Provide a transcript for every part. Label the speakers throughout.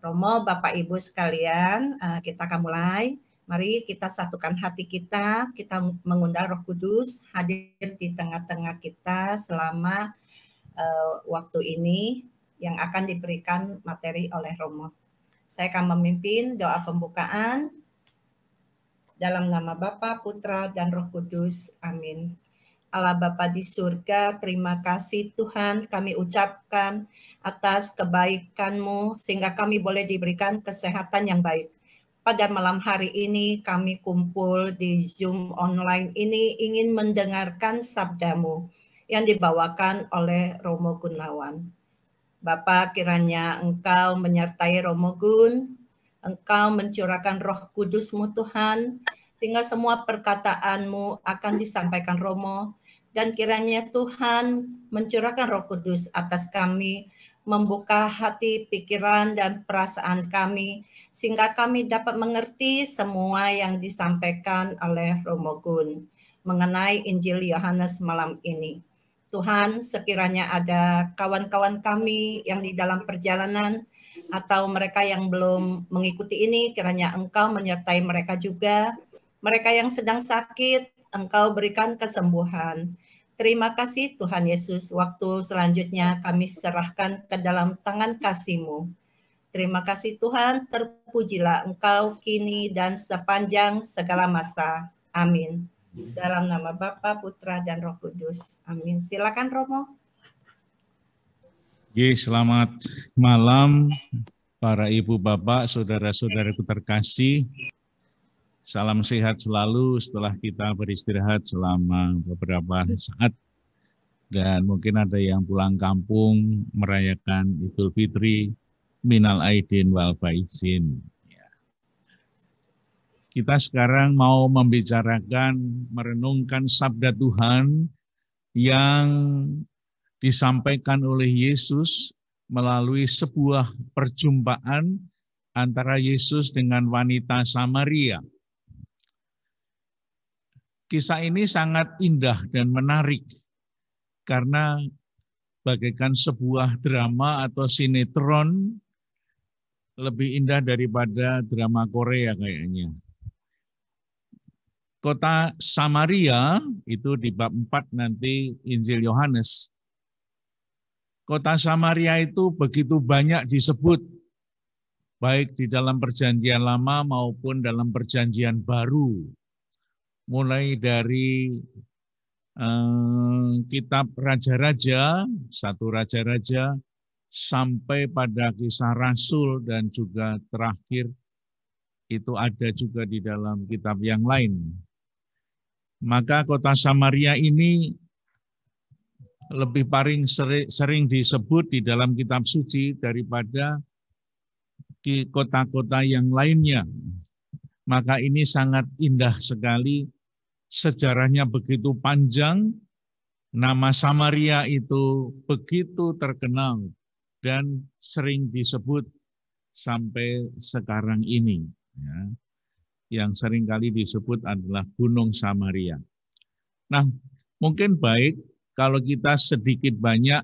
Speaker 1: Romo, Bapak Ibu sekalian, kita akan mulai. Mari kita satukan hati kita mengundang Roh Kudus hadir di tengah-tengah kita selama waktu ini yang akan diberikan materi oleh Romo. Saya akan memimpin doa pembukaan dalam nama Bapa, Putra, dan Roh Kudus. Amin. Allah Bapa di surga, terima kasih Tuhan kami ucapkan atas kebaikan-Mu sehingga kami boleh diberikan kesehatan yang baik. Pada malam hari ini kami kumpul di Zoom online ini ingin mendengarkan sabda-Mu yang dibawakan oleh Romo Gunawan. Bapa, kiranya Engkau menyertai Romo Gun, Engkau mencurahkan Roh Kudus-Mu Tuhan, sehingga semua perkataan-Mu akan disampaikan Romo, dan kiranya Tuhan mencurahkan Roh Kudus atas kami, membuka hati, pikiran, dan perasaan kami, sehingga kami dapat mengerti semua yang disampaikan oleh Romo Gun mengenai Injil Yohanes malam ini. Tuhan, sekiranya ada kawan-kawan kami yang di dalam perjalanan atau mereka yang belum mengikuti ini, kiranya Engkau menyertai mereka juga. Mereka yang sedang sakit, Engkau berikan kesembuhan. Terima kasih Tuhan Yesus, waktu selanjutnya kami serahkan ke dalam tangan kasih-Mu. Terima kasih Tuhan, terpujilah Engkau kini dan sepanjang segala masa. Amin. Dalam nama Bapa, Putra, dan Roh Kudus. Amin. Silakan Romo.
Speaker 2: Selamat malam para ibu bapak, saudara-saudaraku terkasih. Salam sehat selalu setelah kita beristirahat selama beberapa saat. Dan mungkin ada yang pulang kampung merayakan Idul Fitri, Minal Aidin wal Faizin. Kita sekarang mau membicarakan, merenungkan sabda Tuhan yang disampaikan oleh Yesus melalui sebuah perjumpaan antara Yesus dengan wanita Samaria. Kisah ini sangat indah dan menarik karena bagaikan sebuah drama atau sinetron, lebih indah daripada drama Korea kayaknya. Kota Samaria itu di bab 4 nanti Injil Yohanes. Kota Samaria itu begitu banyak disebut baik di dalam perjanjian lama maupun dalam perjanjian baru. Mulai dari kitab Raja-Raja, 1 Raja-Raja, sampai pada Kisah Rasul dan juga terakhir itu ada juga di dalam kitab yang lain. Maka kota Samaria ini lebih paling sering disebut di dalam kitab suci daripada di kota-kota yang lainnya. Maka ini sangat indah sekali. Sejarahnya begitu panjang, nama Samaria itu begitu terkenal dan sering disebut sampai sekarang ini. Ya. Yang sering kali disebut adalah Gunung Samaria. Nah, mungkin baik kalau kita sedikit banyak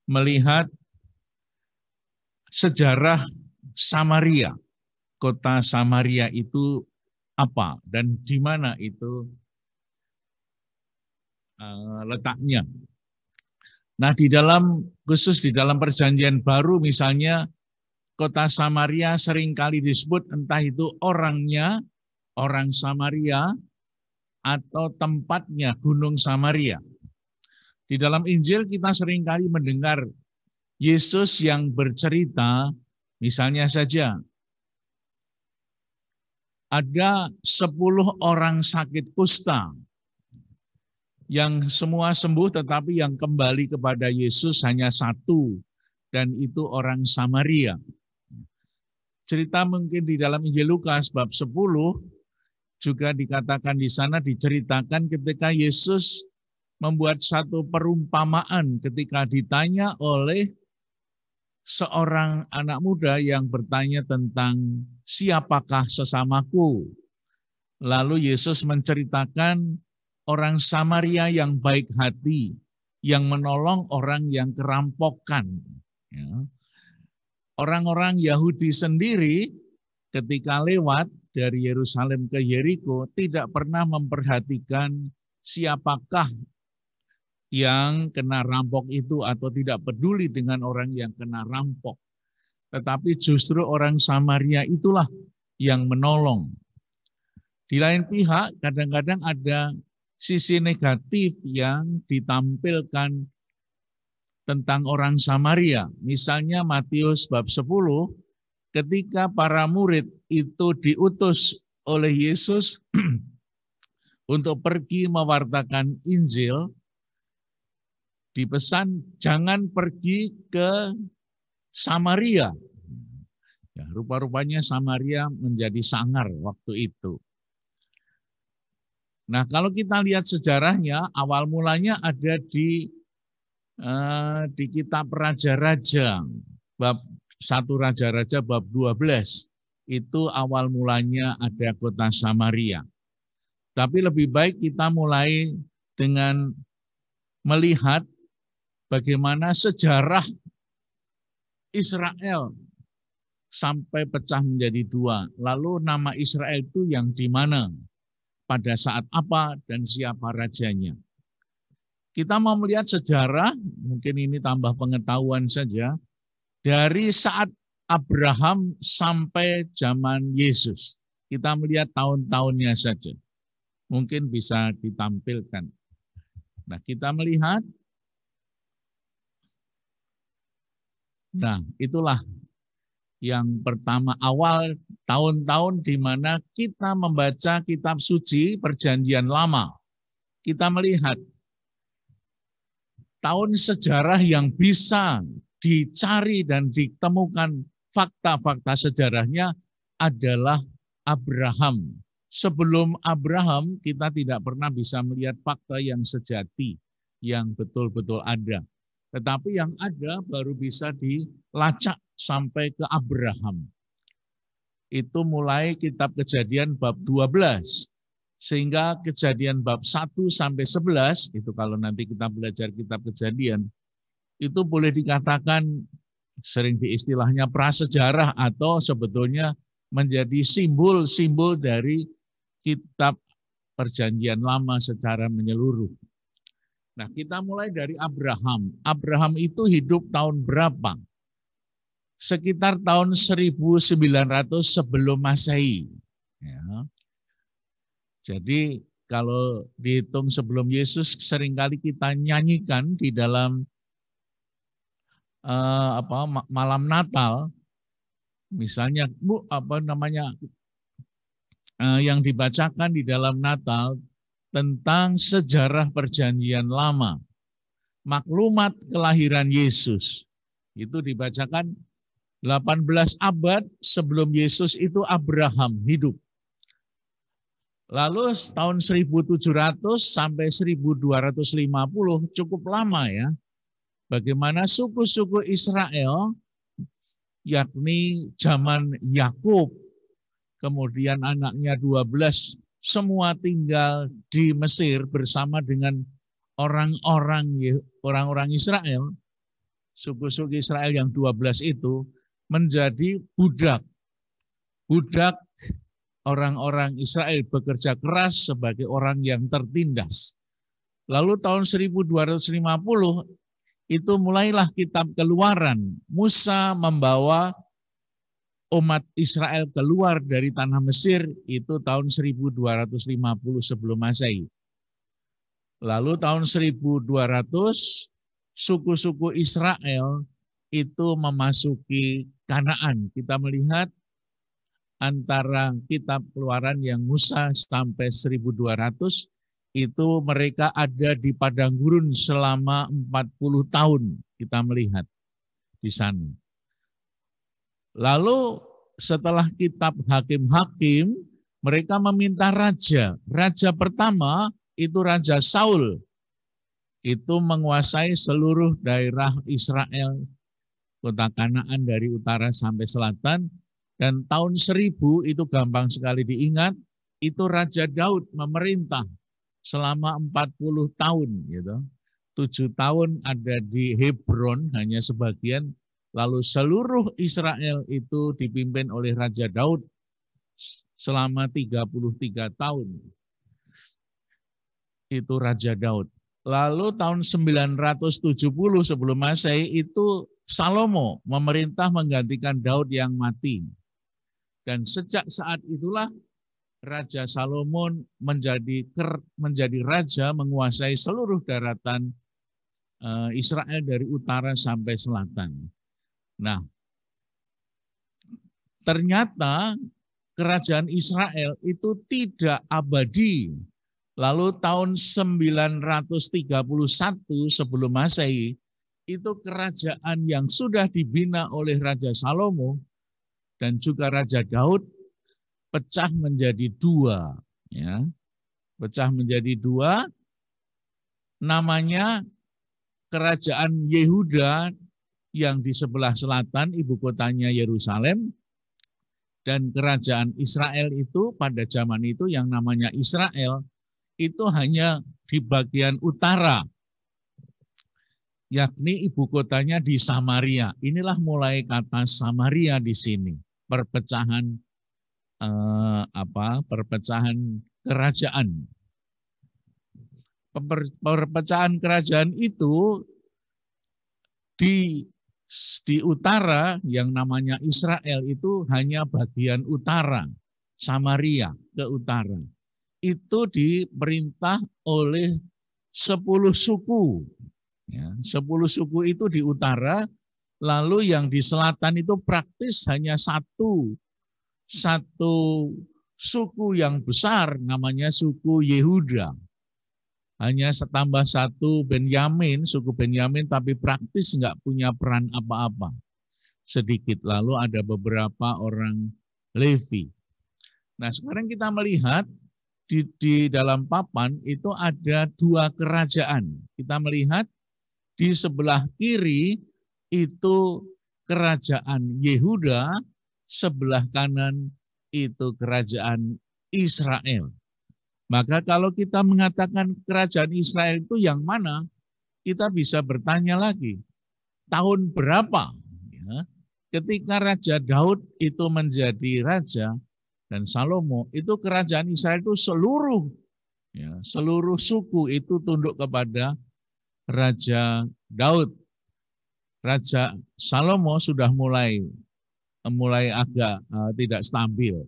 Speaker 2: melihat sejarah Samaria. Kota Samaria itu apa dan di mana itu letaknya. Nah, khusus di dalam perjanjian baru misalnya kota Samaria seringkali disebut entah itu orangnya, orang Samaria, atau tempatnya Gunung Samaria. Di dalam Injil kita seringkali mendengar Yesus yang bercerita, misalnya saja ada 10 orang sakit kusta yang semua sembuh, tetapi yang kembali kepada Yesus hanya 1, dan itu orang Samaria. Cerita mungkin di dalam Injil Lukas bab 10 juga dikatakan di sana, diceritakan ketika Yesus membuat satu perumpamaan ketika ditanya oleh seorang anak muda yang bertanya tentang siapakah sesamaku. Lalu Yesus menceritakan orang Samaria yang baik hati, yang menolong orang yang kerampokan. Ya. orang-orang Yahudi sendiri ketika lewat dari Yerusalem ke Yeriko tidak pernah memperhatikan siapakah yang kena rampok itu atau tidak peduli dengan orang yang kena rampok. Tetapi justru orang Samaria itulah yang menolong. Di lain pihak, kadang-kadang ada sisi negatif yang ditampilkan tentang orang Samaria. Misalnya Matius bab 10, ketika para murid itu diutus oleh Yesus untuk pergi mewartakan Injil, dipesan jangan pergi ke Samaria. Ya, rupa-rupanya Samaria menjadi sangar waktu itu. Nah, kalau kita lihat sejarahnya, awal mulanya ada di kitab Raja-Raja, bab 1 Raja-Raja bab 12. Itu awal mulanya ada kota Samaria. Tapi lebih baik kita mulai dengan melihat bagaimana sejarah Israel sampai pecah menjadi dua. Lalu nama Israel itu yang di mana, pada saat apa, dan siapa rajanya. Kita mau melihat sejarah, mungkin ini tambah pengetahuan saja, dari saat Abraham sampai zaman Yesus. Kita melihat tahun-tahunnya saja. Mungkin bisa ditampilkan. Nah, kita melihat. Nah, itulah yang pertama, awal tahun-tahun di mana kita membaca kitab suci Perjanjian Lama. Kita melihat tahun sejarah yang bisa dicari dan ditemukan fakta-fakta sejarahnya adalah Abraham. Sebelum Abraham, kita tidak pernah bisa melihat fakta yang sejati, yang betul-betul ada. Tetapi yang ada baru bisa dilacak sampai ke Abraham. Itu mulai kitab Kejadian bab 12. Sehingga Kejadian bab 1 sampai 11, itu kalau nanti kita belajar kitab Kejadian, itu boleh dikatakan sering diistilahnya prasejarah atau sebetulnya menjadi simbol-simbol dari kitab Perjanjian Lama secara menyeluruh. Nah, kita mulai dari Abraham. Abraham itu hidup tahun berapa? Sekitar tahun 1900 sebelum Masehi. Ya. Jadi kalau dihitung sebelum Yesus, seringkali kita nyanyikan di dalam malam Natal, misalnya yang dibacakan di dalam Natal tentang sejarah Perjanjian Lama, maklumat kelahiran Yesus. Itu dibacakan 18 abad sebelum Yesus itu Abraham hidup. Lalu tahun 1700 sampai 1250 cukup lama ya. Bagaimana suku-suku Israel, yakni zaman Yakub, kemudian anaknya 12, semua tinggal di Mesir bersama dengan orang-orang Israel. Suku-suku Israel yang 12 itu menjadi budak. Budak orang-orang Israel bekerja keras sebagai orang yang tertindas. Lalu tahun 1250 itu mulailah kitab Keluaran. Musa membawa umat Israel keluar dari tanah Mesir itu tahun 1250 sebelum Masehi. Lalu tahun 1200 suku-suku Israel itu memasuki Kanaan. Kita melihat antara kitab Keluaran yang Musa sampai 1200 itu mereka ada di padang gurun selama 40 tahun, kita melihat di sana. Lalu setelah kitab Hakim-Hakim, mereka meminta raja. Raja pertama itu Raja Saul. Itu menguasai seluruh daerah Israel, kota Kanaan dari utara sampai selatan. Dan tahun 1000 itu gampang sekali diingat, itu Raja Daud memerintah selama 40 tahun. Gitu. 7 tahun ada di Hebron, hanya sebagian, Lalu seluruh Israel itu dipimpin oleh Raja Daud selama 33 tahun. Itu Raja Daud. Lalu tahun 970 sebelum Masehi itu Salomo memerintah menggantikan Daud yang mati. Dan sejak saat itulah Raja Salomon menjadi raja menguasai seluruh daratan Israel dari utara sampai selatan. Nah, ternyata kerajaan Israel itu tidak abadi. Lalu tahun 931 sebelum Masehi, itu kerajaan yang sudah dibina oleh Raja Salomo dan juga Raja Daud pecah menjadi dua. Ya. Pecah menjadi dua, namanya Kerajaan Yehuda yang di sebelah selatan, ibu kotanya Yerusalem, dan kerajaan Israel itu pada zaman itu yang namanya Israel, itu hanya di bagian utara, yakni ibu kotanya di Samaria. Inilah mulai kata Samaria di sini, perpecahan perpecahan kerajaan. Perpecahan kerajaan itu di utara yang namanya Israel itu hanya bagian utara, Samaria ke utara. Itu diperintah oleh 10 suku. Ya, 10 suku itu di utara, lalu yang di selatan itu praktis hanya satu suku yang besar namanya suku Yehuda. Hanya tambah satu Benyamin, suku Benyamin, tapi praktis nggak punya peran apa-apa. Sedikit, lalu ada beberapa orang Levi. Nah sekarang kita melihat di dalam papan itu ada dua kerajaan. Kita melihat di sebelah kiri itu kerajaan Yehuda, sebelah kanan itu kerajaan Israel. Maka kalau kita mengatakan kerajaan Israel itu yang mana, kita bisa bertanya lagi, tahun berapa ya, ketika Raja Daud itu menjadi raja dan Salomo, itu kerajaan Israel itu seluruh suku itu tunduk kepada Raja Daud. Raja Salomo sudah mulai agak tidak stabil.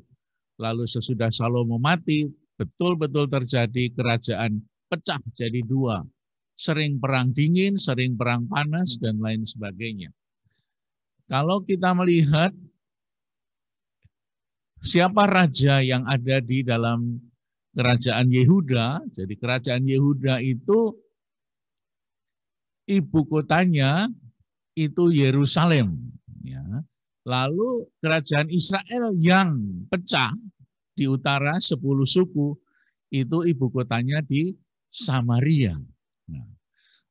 Speaker 2: Lalu sesudah Salomo mati, betul-betul terjadi kerajaan pecah jadi dua. Sering perang dingin, sering perang panas, dan lain sebagainya. Kalau kita melihat siapa raja yang ada di dalam kerajaan Yehuda, jadi kerajaan Yehuda itu ibu kotanya itu Yerusalem. Ya. Lalu kerajaan Israel yang pecah di utara 10 suku itu ibu kotanya di Samaria. Nah,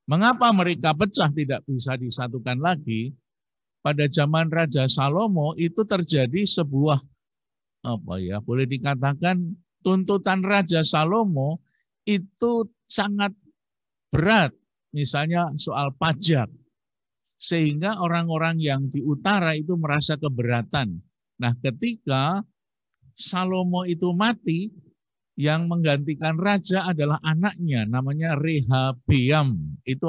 Speaker 2: mengapa mereka pecah tidak bisa disatukan lagi? Pada zaman Raja Salomo itu terjadi sebuah boleh dikatakan tuntutan Raja Salomo itu sangat berat, misalnya soal pajak. Sehingga orang-orang yang di utara itu merasa keberatan. Nah, ketika Salomo itu mati, yang menggantikan raja adalah anaknya, namanya Rehabeam. Itu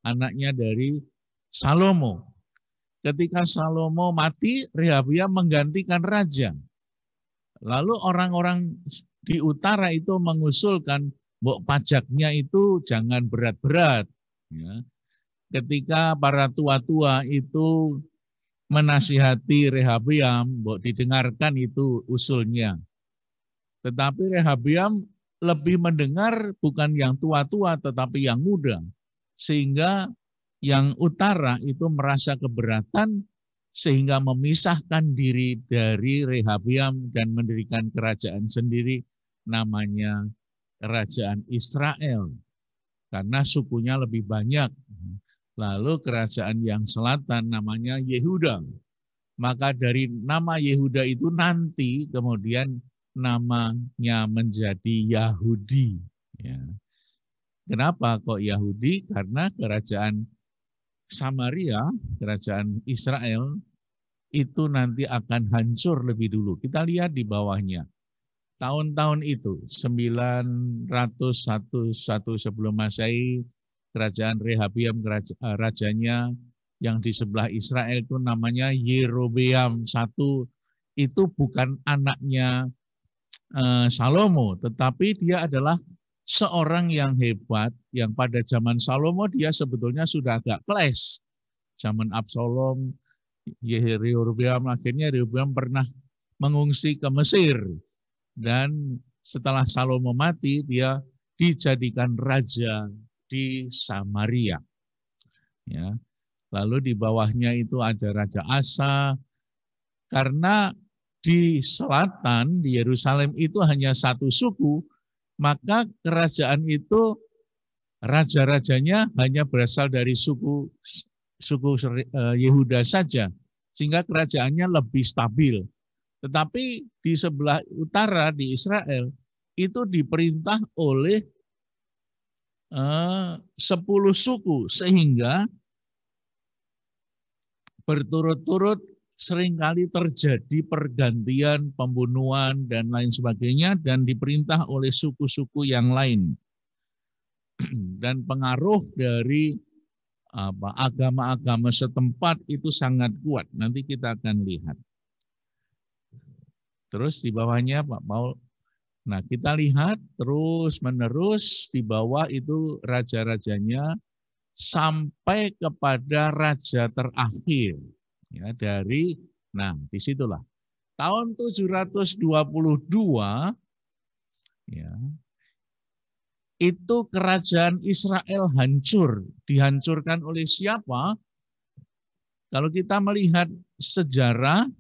Speaker 2: anaknya dari Salomo. Ketika Salomo mati, Rehabeam menggantikan raja. Lalu orang-orang di utara itu mengusulkan, pajaknya itu jangan berat-berat. Ya. Ketika para tua-tua itu menasihati Rehabeam, didengarkan itu usulnya. Tetapi Rehabeam lebih mendengar bukan yang tua-tua tetapi yang muda. Sehingga yang utara itu merasa keberatan sehingga memisahkan diri dari Rehabeam dan mendirikan kerajaan sendiri namanya Kerajaan Israel. Karena sukunya lebih banyak. Lalu kerajaan yang selatan namanya Yehuda. Maka dari nama Yehuda itu nanti kemudian namanya menjadi Yahudi. Ya. Kenapa kok Yahudi? Karena kerajaan Samaria, kerajaan Israel, itu nanti akan hancur lebih dulu. Kita lihat di bawahnya. Tahun-tahun itu, 901 sebelum Masehi, kerajaan Rehabiam, rajanya yang di sebelah Israel itu namanya Yerobeam I. Itu bukan anaknya Salomo, tetapi dia adalah seorang yang hebat, yang pada zaman Salomo dia sebetulnya sudah agak clash. Zaman Absalom, Yerobeam, akhirnya Yerobeam pernah mengungsi ke Mesir. Dan setelah Salomo mati, dia dijadikan raja di Samaria. Ya. Lalu di bawahnya itu ada Raja Asa, karena di selatan, di Yerusalem itu hanya satu suku, maka kerajaan itu raja-rajanya hanya berasal dari suku Yehuda saja, sehingga kerajaannya lebih stabil. Tetapi di sebelah utara di Israel itu diperintah oleh 10 suku, sehingga berturut-turut seringkali terjadi pergantian, pembunuhan, dan lain sebagainya, dan diperintah oleh suku-suku yang lain. Dan pengaruh dari agama-agama setempat itu sangat kuat. Nanti kita akan lihat. Terus di bawahnya Pak Paul. Nah, kita lihat terus-menerus di bawah itu raja-rajanya sampai kepada raja terakhir. Ya, disitulah. Tahun 722 ya, itu kerajaan Israel hancur. Dihancurkan oleh siapa? Kalau kita melihat sejarah,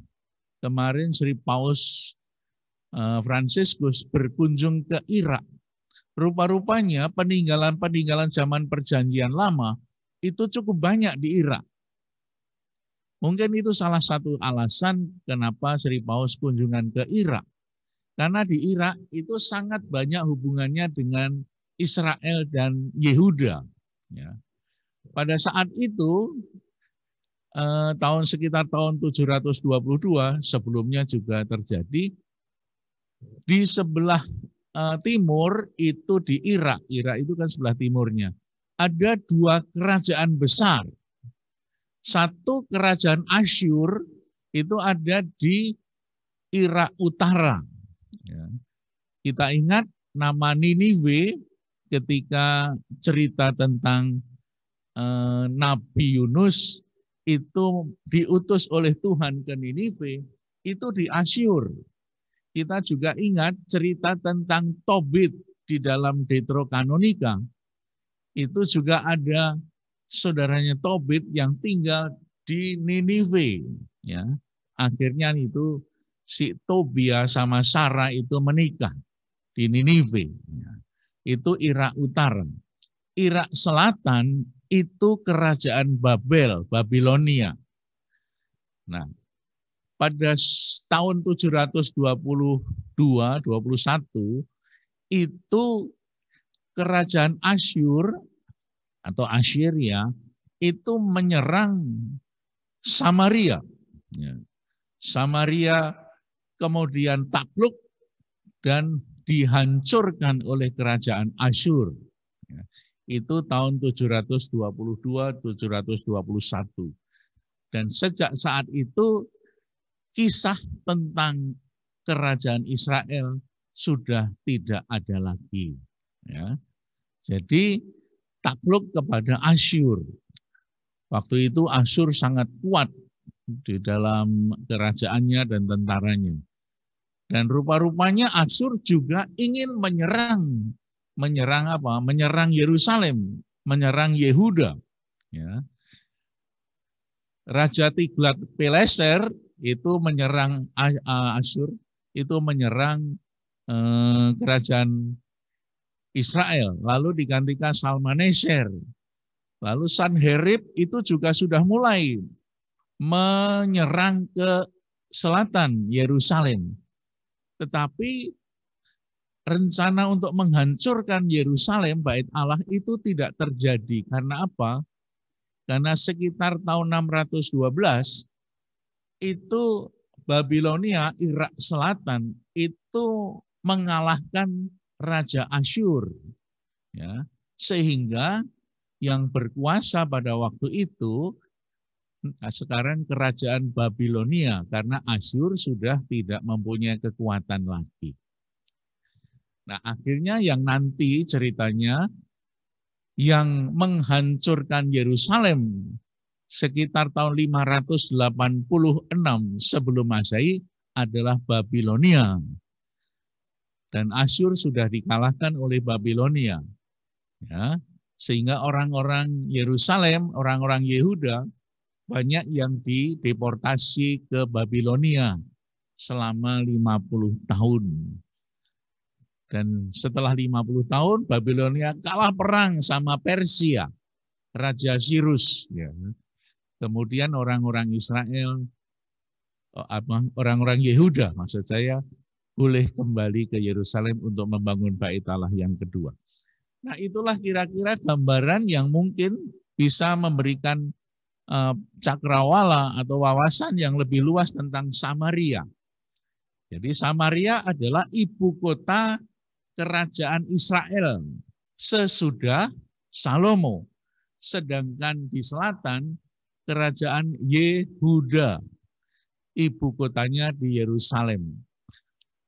Speaker 2: kemarin Sri Paus Fransiskus berkunjung ke Irak. Rupa-rupanya peninggalan-peninggalan zaman perjanjian lama itu cukup banyak di Irak. Mungkin itu salah satu alasan kenapa Sri Paus kunjungan ke Irak. Karena di Irak itu sangat banyak hubungannya dengan Israel dan Yehuda. Ya. Pada saat itu, sekitar tahun 722, sebelumnya juga terjadi, di sebelah timur itu di Irak itu kan sebelah timurnya, ada 2 kerajaan besar. Satu kerajaan Asyur itu ada di Irak Utara. Ya. Kita ingat nama Niniwe ketika cerita tentang Nabi Yunus itu diutus oleh Tuhan ke Niniwe, itu di Asyur. Kita juga ingat cerita tentang Tobit di dalam Deuterokanonika. Itu juga ada saudaranya Tobit yang tinggal di Niniwe. Ya. Akhirnya itu si Tobia sama Sarah itu menikah di Niniwe. Ya. Itu Irak Utara. Irak Selatan itu kerajaan Babel, Babilonia. Nah, pada tahun 722-21 itu kerajaan Asyur atau Assyria itu menyerang Samaria. Ya. Samaria kemudian takluk dan dihancurkan oleh kerajaan Asyur. Ya. Itu tahun 722-721. Dan sejak saat itu kisah tentang kerajaan Israel sudah tidak ada lagi. Ya. Jadi takluk kepada Asyur. Waktu itu Asyur sangat kuat di dalam kerajaannya dan tentaranya. Dan rupa-rupanya Asyur juga ingin menyerang Yerusalem, menyerang Yehuda. Ya. Raja Tiglat-Pileser itu menyerang Asyur, itu menyerang kerajaan Israel, lalu digantikan Salmaneser. Lalu Sanherib itu juga sudah mulai menyerang ke selatan Yerusalem. Tetapi rencana untuk menghancurkan Yerusalem, bait Allah itu tidak terjadi. Karena apa? Karena sekitar tahun 612 itu Babilonia, Irak Selatan itu mengalahkan Raja Asyur, ya, sehingga yang berkuasa pada waktu itu sekarang kerajaan Babilonia karena Asyur sudah tidak mempunyai kekuatan lagi. Nah, akhirnya yang nanti ceritanya yang menghancurkan Yerusalem sekitar tahun 586 sebelum Masehi adalah Babilonia. Dan Asyur sudah dikalahkan oleh Babilonia. Ya, sehingga orang-orang Yerusalem, orang-orang Yehuda banyak yang dideportasi ke Babilonia selama 50 tahun. Dan setelah 50 tahun Babilonia kalah perang sama Persia, Raja Cyrus. Ya. Kemudian orang-orang Israel, orang-orang Yehuda maksud saya, boleh kembali ke Yerusalem untuk membangun Bait Allah yang kedua. Nah, itulah kira-kira gambaran yang mungkin bisa memberikan cakrawala atau wawasan yang lebih luas tentang Samaria. Jadi Samaria adalah ibu kota kerajaan Israel sesudah Salomo. Sedangkan di selatan kerajaan Yehuda, ibu kotanya di Yerusalem.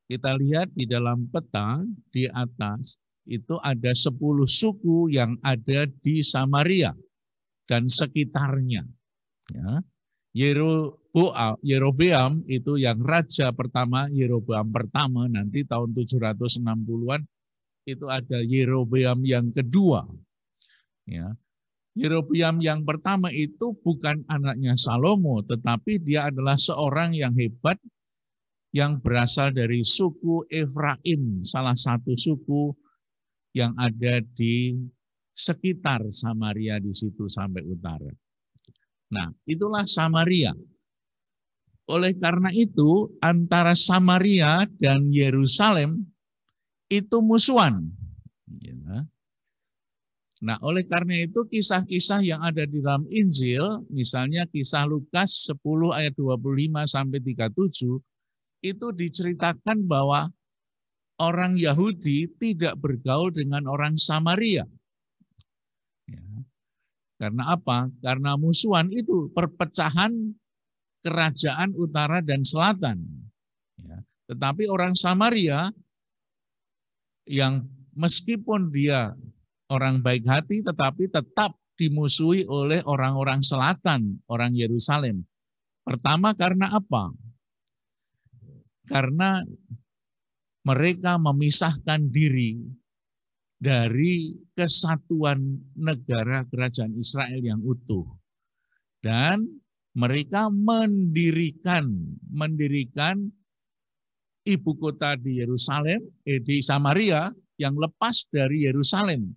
Speaker 2: Kita lihat di dalam peta di atas itu ada 10 suku yang ada di Samaria dan sekitarnya. Ya. Yerobeam itu yang raja pertama, Yerobeam pertama, nanti tahun 760-an itu ada Yerobeam yang kedua. Ya. Yerobeam yang pertama itu bukan anaknya Salomo, tetapi dia adalah seorang yang hebat yang berasal dari suku Efraim, salah satu suku yang ada di sekitar Samaria di situ sampai utara. Nah, itulah Samaria. Oleh karena itu, antara Samaria dan Yerusalem itu musuhan. Nah, oleh karena itu kisah-kisah yang ada di dalam Injil, misalnya kisah Lukas 10 ayat 25 sampai 37, itu diceritakan bahwa orang Yahudi tidak bergaul dengan orang Samaria. Ya. Karena apa? Karena musuhan itu, perpecahan kerajaan utara dan selatan. Ya. Tetapi orang Samaria yang meskipun dia orang baik hati, tetapi tetap dimusuhi oleh orang-orang selatan, orang Yerusalem. Pertama karena apa? Karena mereka memisahkan diri dari kesatuan negara kerajaan Israel yang utuh. Dan mereka mendirikan ibu kota di Yerusalem, di Samaria yang lepas dari Yerusalem.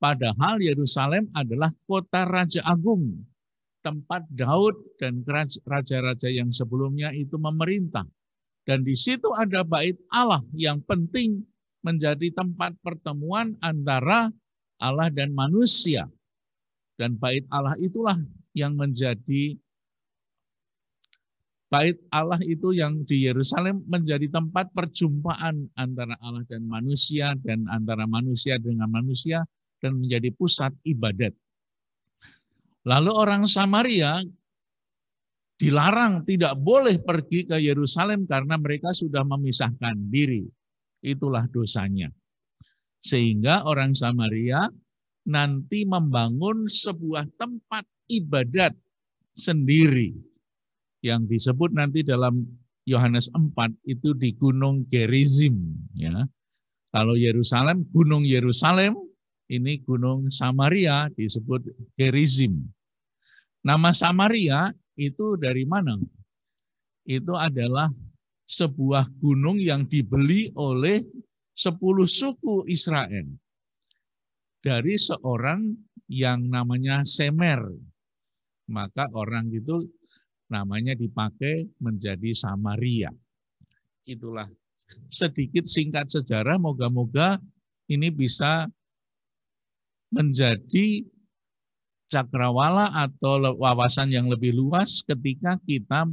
Speaker 2: Padahal Yerusalem adalah kota Raja Agung, tempat Daud dan raja-raja yang sebelumnya itu memerintah. Dan di situ ada bait Allah yang penting menjadi tempat pertemuan antara Allah dan manusia. Dan bait Allah itulah yang menjadi bait Allah itu yang di Yerusalem menjadi tempat perjumpaan antara Allah dan antara manusia dengan manusia dan menjadi pusat ibadat. Lalu orang Samaria dilarang tidak boleh pergi ke Yerusalem karena mereka sudah memisahkan diri. Itulah dosanya. Sehingga orang Samaria nanti membangun sebuah tempat ibadat sendiri yang disebut nanti dalam Yohanes 4 itu di Gunung Gerizim. Ya. Kalau Yerusalem, Gunung Yerusalem, ini Gunung Samaria disebut Gerizim. Nama Samaria itu dari mana? Itu adalah sebuah gunung yang dibeli oleh 10 suku Israel dari seorang yang namanya Semer. Maka orang itu namanya dipakai menjadi Samaria. Itulah sedikit singkat sejarah, moga-moga ini bisa menjadi cakrawala atau wawasan yang lebih luas ketika kita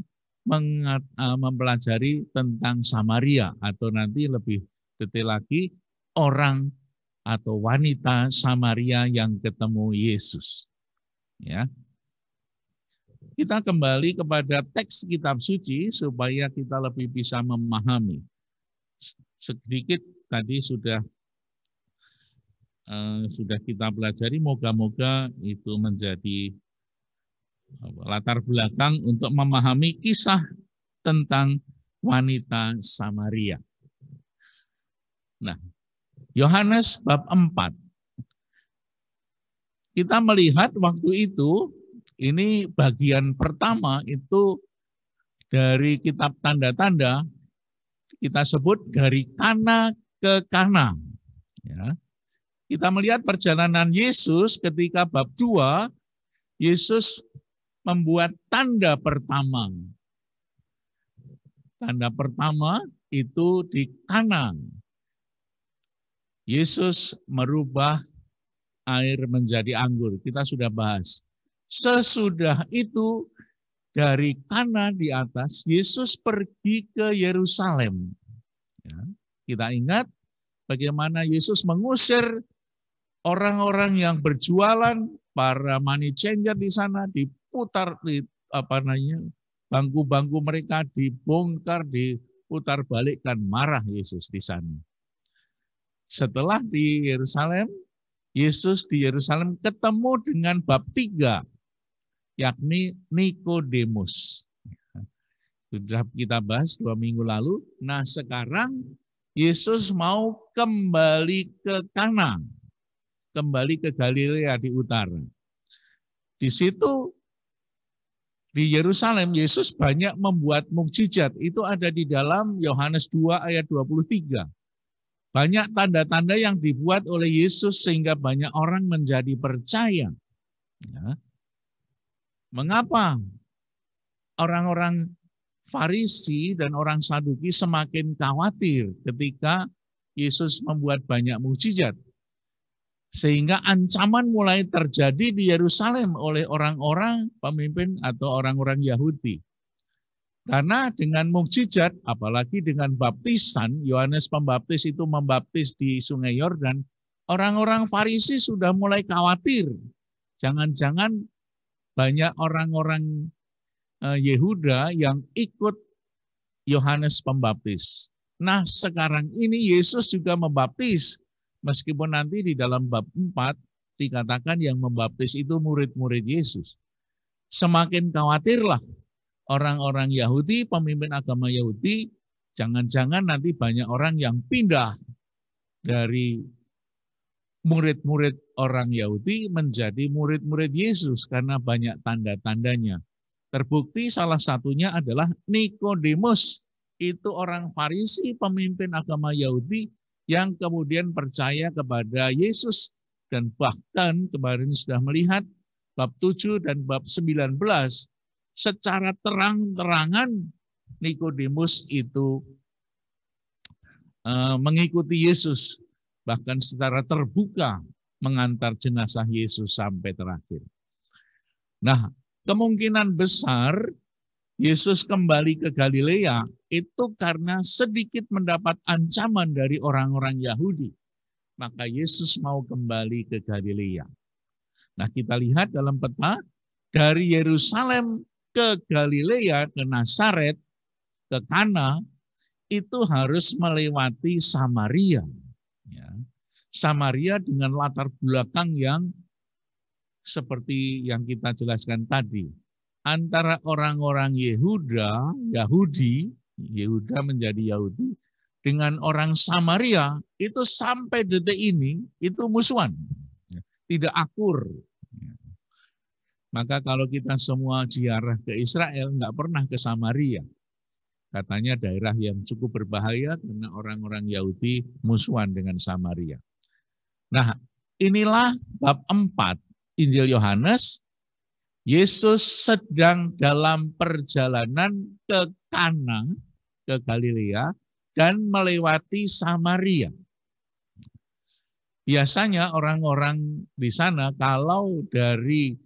Speaker 2: mempelajari tentang Samaria, atau nanti lebih detail lagi orang atau wanita Samaria yang ketemu Yesus. Ya. Kita kembali kepada teks kitab suci supaya kita lebih bisa memahami. Sedikit tadi sudah kita pelajari, moga-moga itu menjadi latar belakang untuk memahami kisah tentang wanita Samaria. Nah, Yohanes bab 4. Kita melihat waktu itu, ini bagian pertama itu dari kitab tanda-tanda, kita sebut dari Kana ke Kana. Ya. Kita melihat perjalanan Yesus ketika bab 2, Yesus membuat tanda pertama. Tanda pertama itu di Kana. Yesus merubah air menjadi anggur. Kita sudah bahas. Sesudah itu dari Kana di atas, Yesus pergi ke Yerusalem. Ya, kita ingat bagaimana Yesus mengusir orang-orang yang berjualan, para money changer di sana, diputar di bangku-bangku mereka dibongkar, diputar balikkan, marah Yesus di sana. Setelah di Yerusalem, Yesus di Yerusalem ketemu dengan bab 3, yakni Nikodemus. Sudah kita bahas 2 minggu lalu. Nah, sekarang Yesus mau kembali ke Kana, kembali ke Galilea di utara. Di situ, di Yerusalem, Yesus banyak membuat mukjizat. Itu ada di dalam Yohanes 2 ayat 23. Banyak tanda-tanda yang dibuat oleh Yesus sehingga banyak orang menjadi percaya. Ya. Mengapa orang-orang Farisi dan orang Saduki semakin khawatir ketika Yesus membuat banyak mukjizat? Sehingga ancaman mulai terjadi di Yerusalem oleh orang-orang pemimpin atau orang-orang Yahudi. Karena dengan mukjizat, apalagi dengan baptisan, Yohanes Pembaptis itu membaptis di Sungai Yordan, orang-orang Farisi sudah mulai khawatir. Jangan-jangan banyak orang-orang Yehuda yang ikut Yohanes Pembaptis. Nah, sekarang ini Yesus juga membaptis. Meskipun nanti di dalam bab 4 dikatakan yang membaptis itu murid-murid Yesus. Semakin khawatirlah orang-orang Yahudi, pemimpin agama Yahudi, jangan-jangan nanti banyak orang yang pindah dari murid-murid orang Yahudi menjadi murid-murid Yesus karena banyak tanda-tandanya. Terbukti salah satunya adalah Nikodemus. Itu orang Farisi, pemimpin agama Yahudi yang kemudian percaya kepada Yesus. Dan bahkan kemarin sudah melihat bab 7 dan bab 19, secara terang-terangan Nikodemus itu mengikuti Yesus. Bahkan secara terbuka mengantar jenazah Yesus sampai terakhir. Nah, kemungkinan besar Yesus kembali ke Galilea itu karena sedikit mendapat ancaman dari orang-orang Yahudi. Maka Yesus mau kembali ke Galilea. Nah, kita lihat dalam peta, dari Yerusalem ke Galilea, ke Nazaret, ke Kana, itu harus melewati Samaria. Ya. Samaria dengan latar belakang yang seperti yang kita jelaskan tadi. Antara orang-orang Yahudi menjadi Yahudi, dengan orang Samaria, itu sampai detik ini, itu musuhan. Tidak akur. Maka kalau kita semua ziarah ke Israel, nggak pernah ke Samaria. Katanya daerah yang cukup berbahaya karena orang-orang Yahudi musuhan dengan Samaria. Nah, inilah bab 4 Injil Yohanes. Yesus sedang dalam perjalanan ke Kana, ke Galilea, dan melewati Samaria. Biasanya orang-orang di sana kalau dari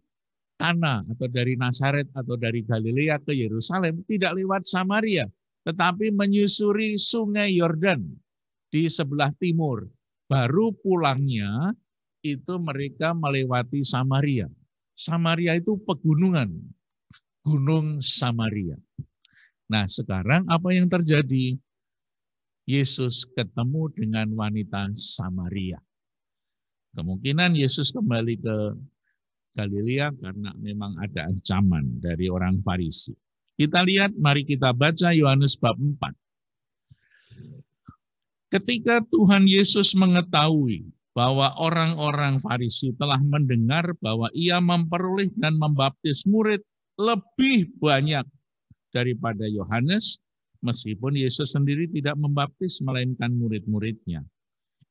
Speaker 2: Kana atau dari Nazaret atau dari Galilea ke Yerusalem tidak lewat Samaria, tetapi menyusuri Sungai Yordan di sebelah timur. Baru pulangnya itu mereka melewati Samaria. Samaria itu pegunungan, Gunung Samaria. Nah, sekarang apa yang terjadi? Yesus ketemu dengan wanita Samaria. Kemungkinan Yesus kembali ke Galilea karena memang ada ancaman dari orang Farisi. Kita lihat, mari kita baca Yohanes bab 4. Ketika Tuhan Yesus mengetahui bahwa orang-orang Farisi telah mendengar bahwa ia memperoleh dan membaptis murid lebih banyak daripada Yohanes, meskipun Yesus sendiri tidak membaptis melainkan murid-muridnya.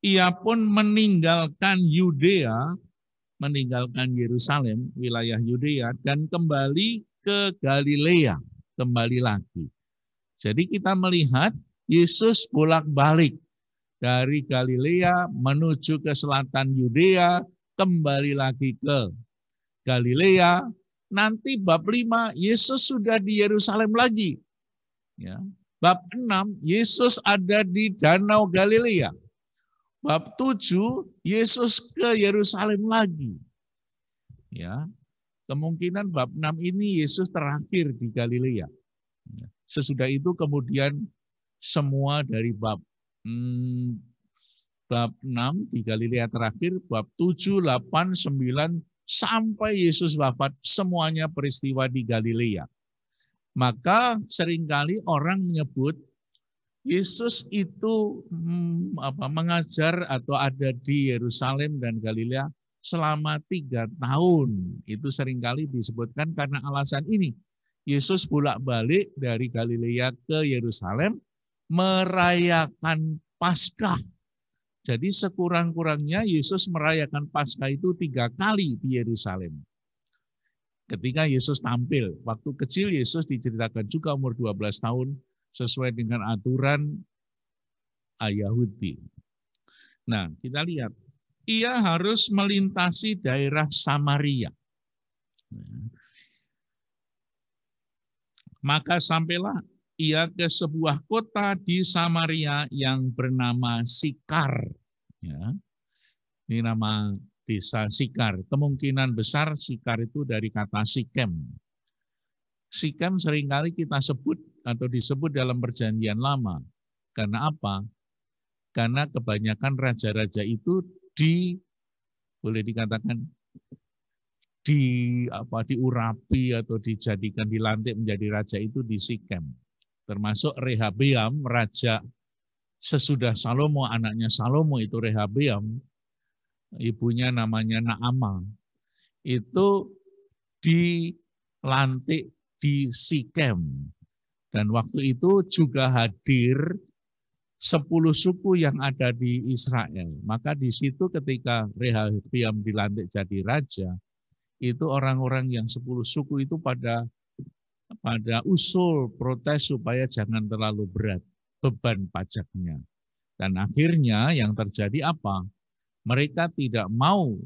Speaker 2: Ia pun meninggalkan Yudea, meninggalkan Yerusalem, wilayah Yudea, dan kembali ke Galilea, kembali lagi. Jadi kita melihat Yesus bolak-balik dari Galilea menuju ke selatan Yudea, kembali lagi ke Galilea. Nanti bab 5, Yesus sudah di Yerusalem lagi. Ya. Bab 6, Yesus ada di Danau Galilea. Bab 7, Yesus ke Yerusalem lagi. Ya, kemungkinan bab 6 ini Yesus terakhir di Galilea. Sesudah itu kemudian semua dari bab 6 di Galilea terakhir, bab 7, 8, 9, sampai Yesus wafat, semuanya peristiwa di Galilea. Maka seringkali orang menyebut Yesus itu mengajar atau ada di Yerusalem dan Galilea selama 3 tahun. Itu seringkali disebutkan karena alasan ini. Yesus bolak-balik dari Galilea ke Yerusalem merayakan Paskah. Jadi sekurang-kurangnya Yesus merayakan Paskah itu 3 kali di Yerusalem. Ketika Yesus tampil, waktu kecil Yesus diceritakan juga umur 12 tahun, sesuai dengan aturan Yahudi. Nah, kita lihat. Ia harus melintasi daerah Samaria. Maka sampailah ia ke sebuah kota di Samaria yang bernama Sikar. Ya. Ini nama desa Sikar. Kemungkinan besar Sikar itu dari kata Sikem. Sikem seringkali kita sebut atau disebut dalam perjanjian lama. Karena apa? Karena kebanyakan raja-raja itu boleh dikatakan diurapi atau dijadikan, dilantik menjadi raja itu di Sikem. Termasuk Rehabeam, raja sesudah Salomo, anaknya Salomo itu Rehabeam, ibunya namanya Naamah, itu dilantik di Sikem. Dan waktu itu juga hadir 10 suku yang ada di Israel. Maka di situ ketika Rehabeam dilantik jadi raja, itu orang-orang yang 10 suku itu pada usul protes supaya jangan terlalu berat beban pajaknya. Dan akhirnya yang terjadi apa? Mereka tidak mau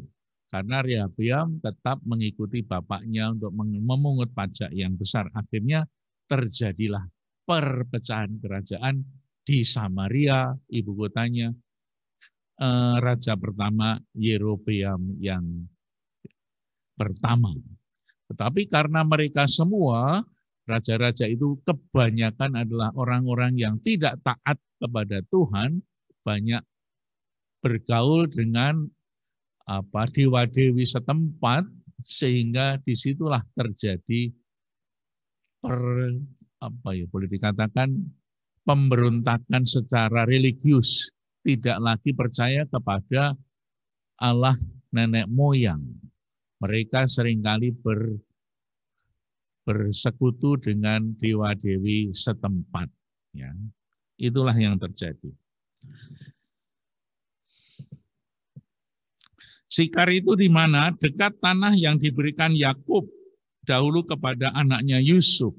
Speaker 2: karena Rehabeam tetap mengikuti bapaknya untuk memungut pajak yang besar. Akhirnya terjadilah perpecahan kerajaan di Samaria, ibu kotanya raja pertama Yerobeam yang pertama. Tetapi karena mereka semua, raja-raja itu kebanyakan adalah orang-orang yang tidak taat kepada Tuhan, banyak bergaul dengan dewa-dewi setempat, sehingga disitulah terjadi boleh dikatakan pemberontakan secara religius, tidak lagi percaya kepada Allah nenek moyang. Mereka seringkali bersekutu dengan dewa-dewi setempat. Ya. Itulah yang terjadi. Sikar itu di mana? Dekat tanah yang diberikan Yakub dahulu kepada anaknya Yusuf.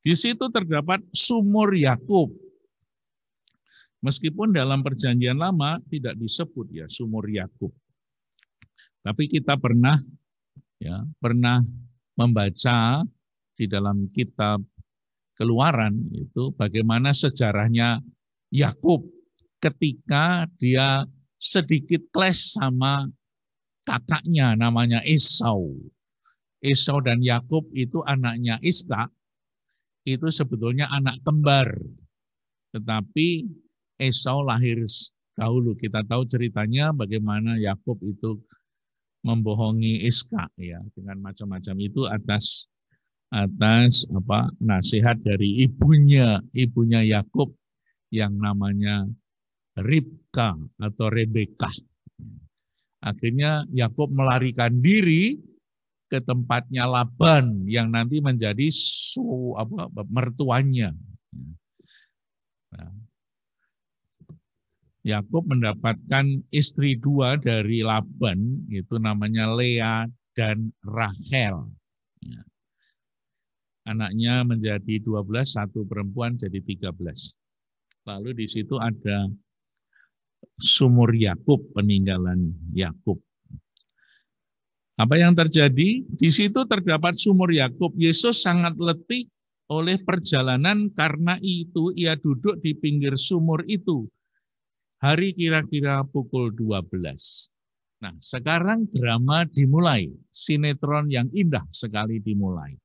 Speaker 2: Di situ terdapat sumur Yakub. Meskipun dalam perjanjian lama tidak disebut ya sumur Yakub. Tapi kita pernah membaca di dalam kitab Keluaran itu bagaimana sejarahnya Yakub ketika dia sedikit clash sama kakaknya namanya Esau. Esau dan Yakub itu anaknya Ishak, itu sebetulnya anak kembar. Tetapi Esau lahir dahulu. Kita tahu ceritanya bagaimana Yakub itu membohongi Ishak ya dengan macam-macam itu atas nasihat dari ibunya Yakub yang namanya Ribka atau Rebeka. Akhirnya Yakub melarikan diri ke tempatnya Laban yang nanti menjadi mertuanya. Nah, Yakub mendapatkan istri dua dari Laban, itu namanya Lea dan Rachel. Anaknya menjadi 12, satu perempuan jadi 13. Lalu di situ ada sumur Yakub, peninggalan Yakub. Apa yang terjadi? Di situ terdapat sumur Yakub. Yesus sangat letih oleh perjalanan, karena itu ia duduk di pinggir sumur itu. Hari kira-kira pukul 12. Nah, sekarang drama dimulai. Sinetron yang indah sekali dimulai.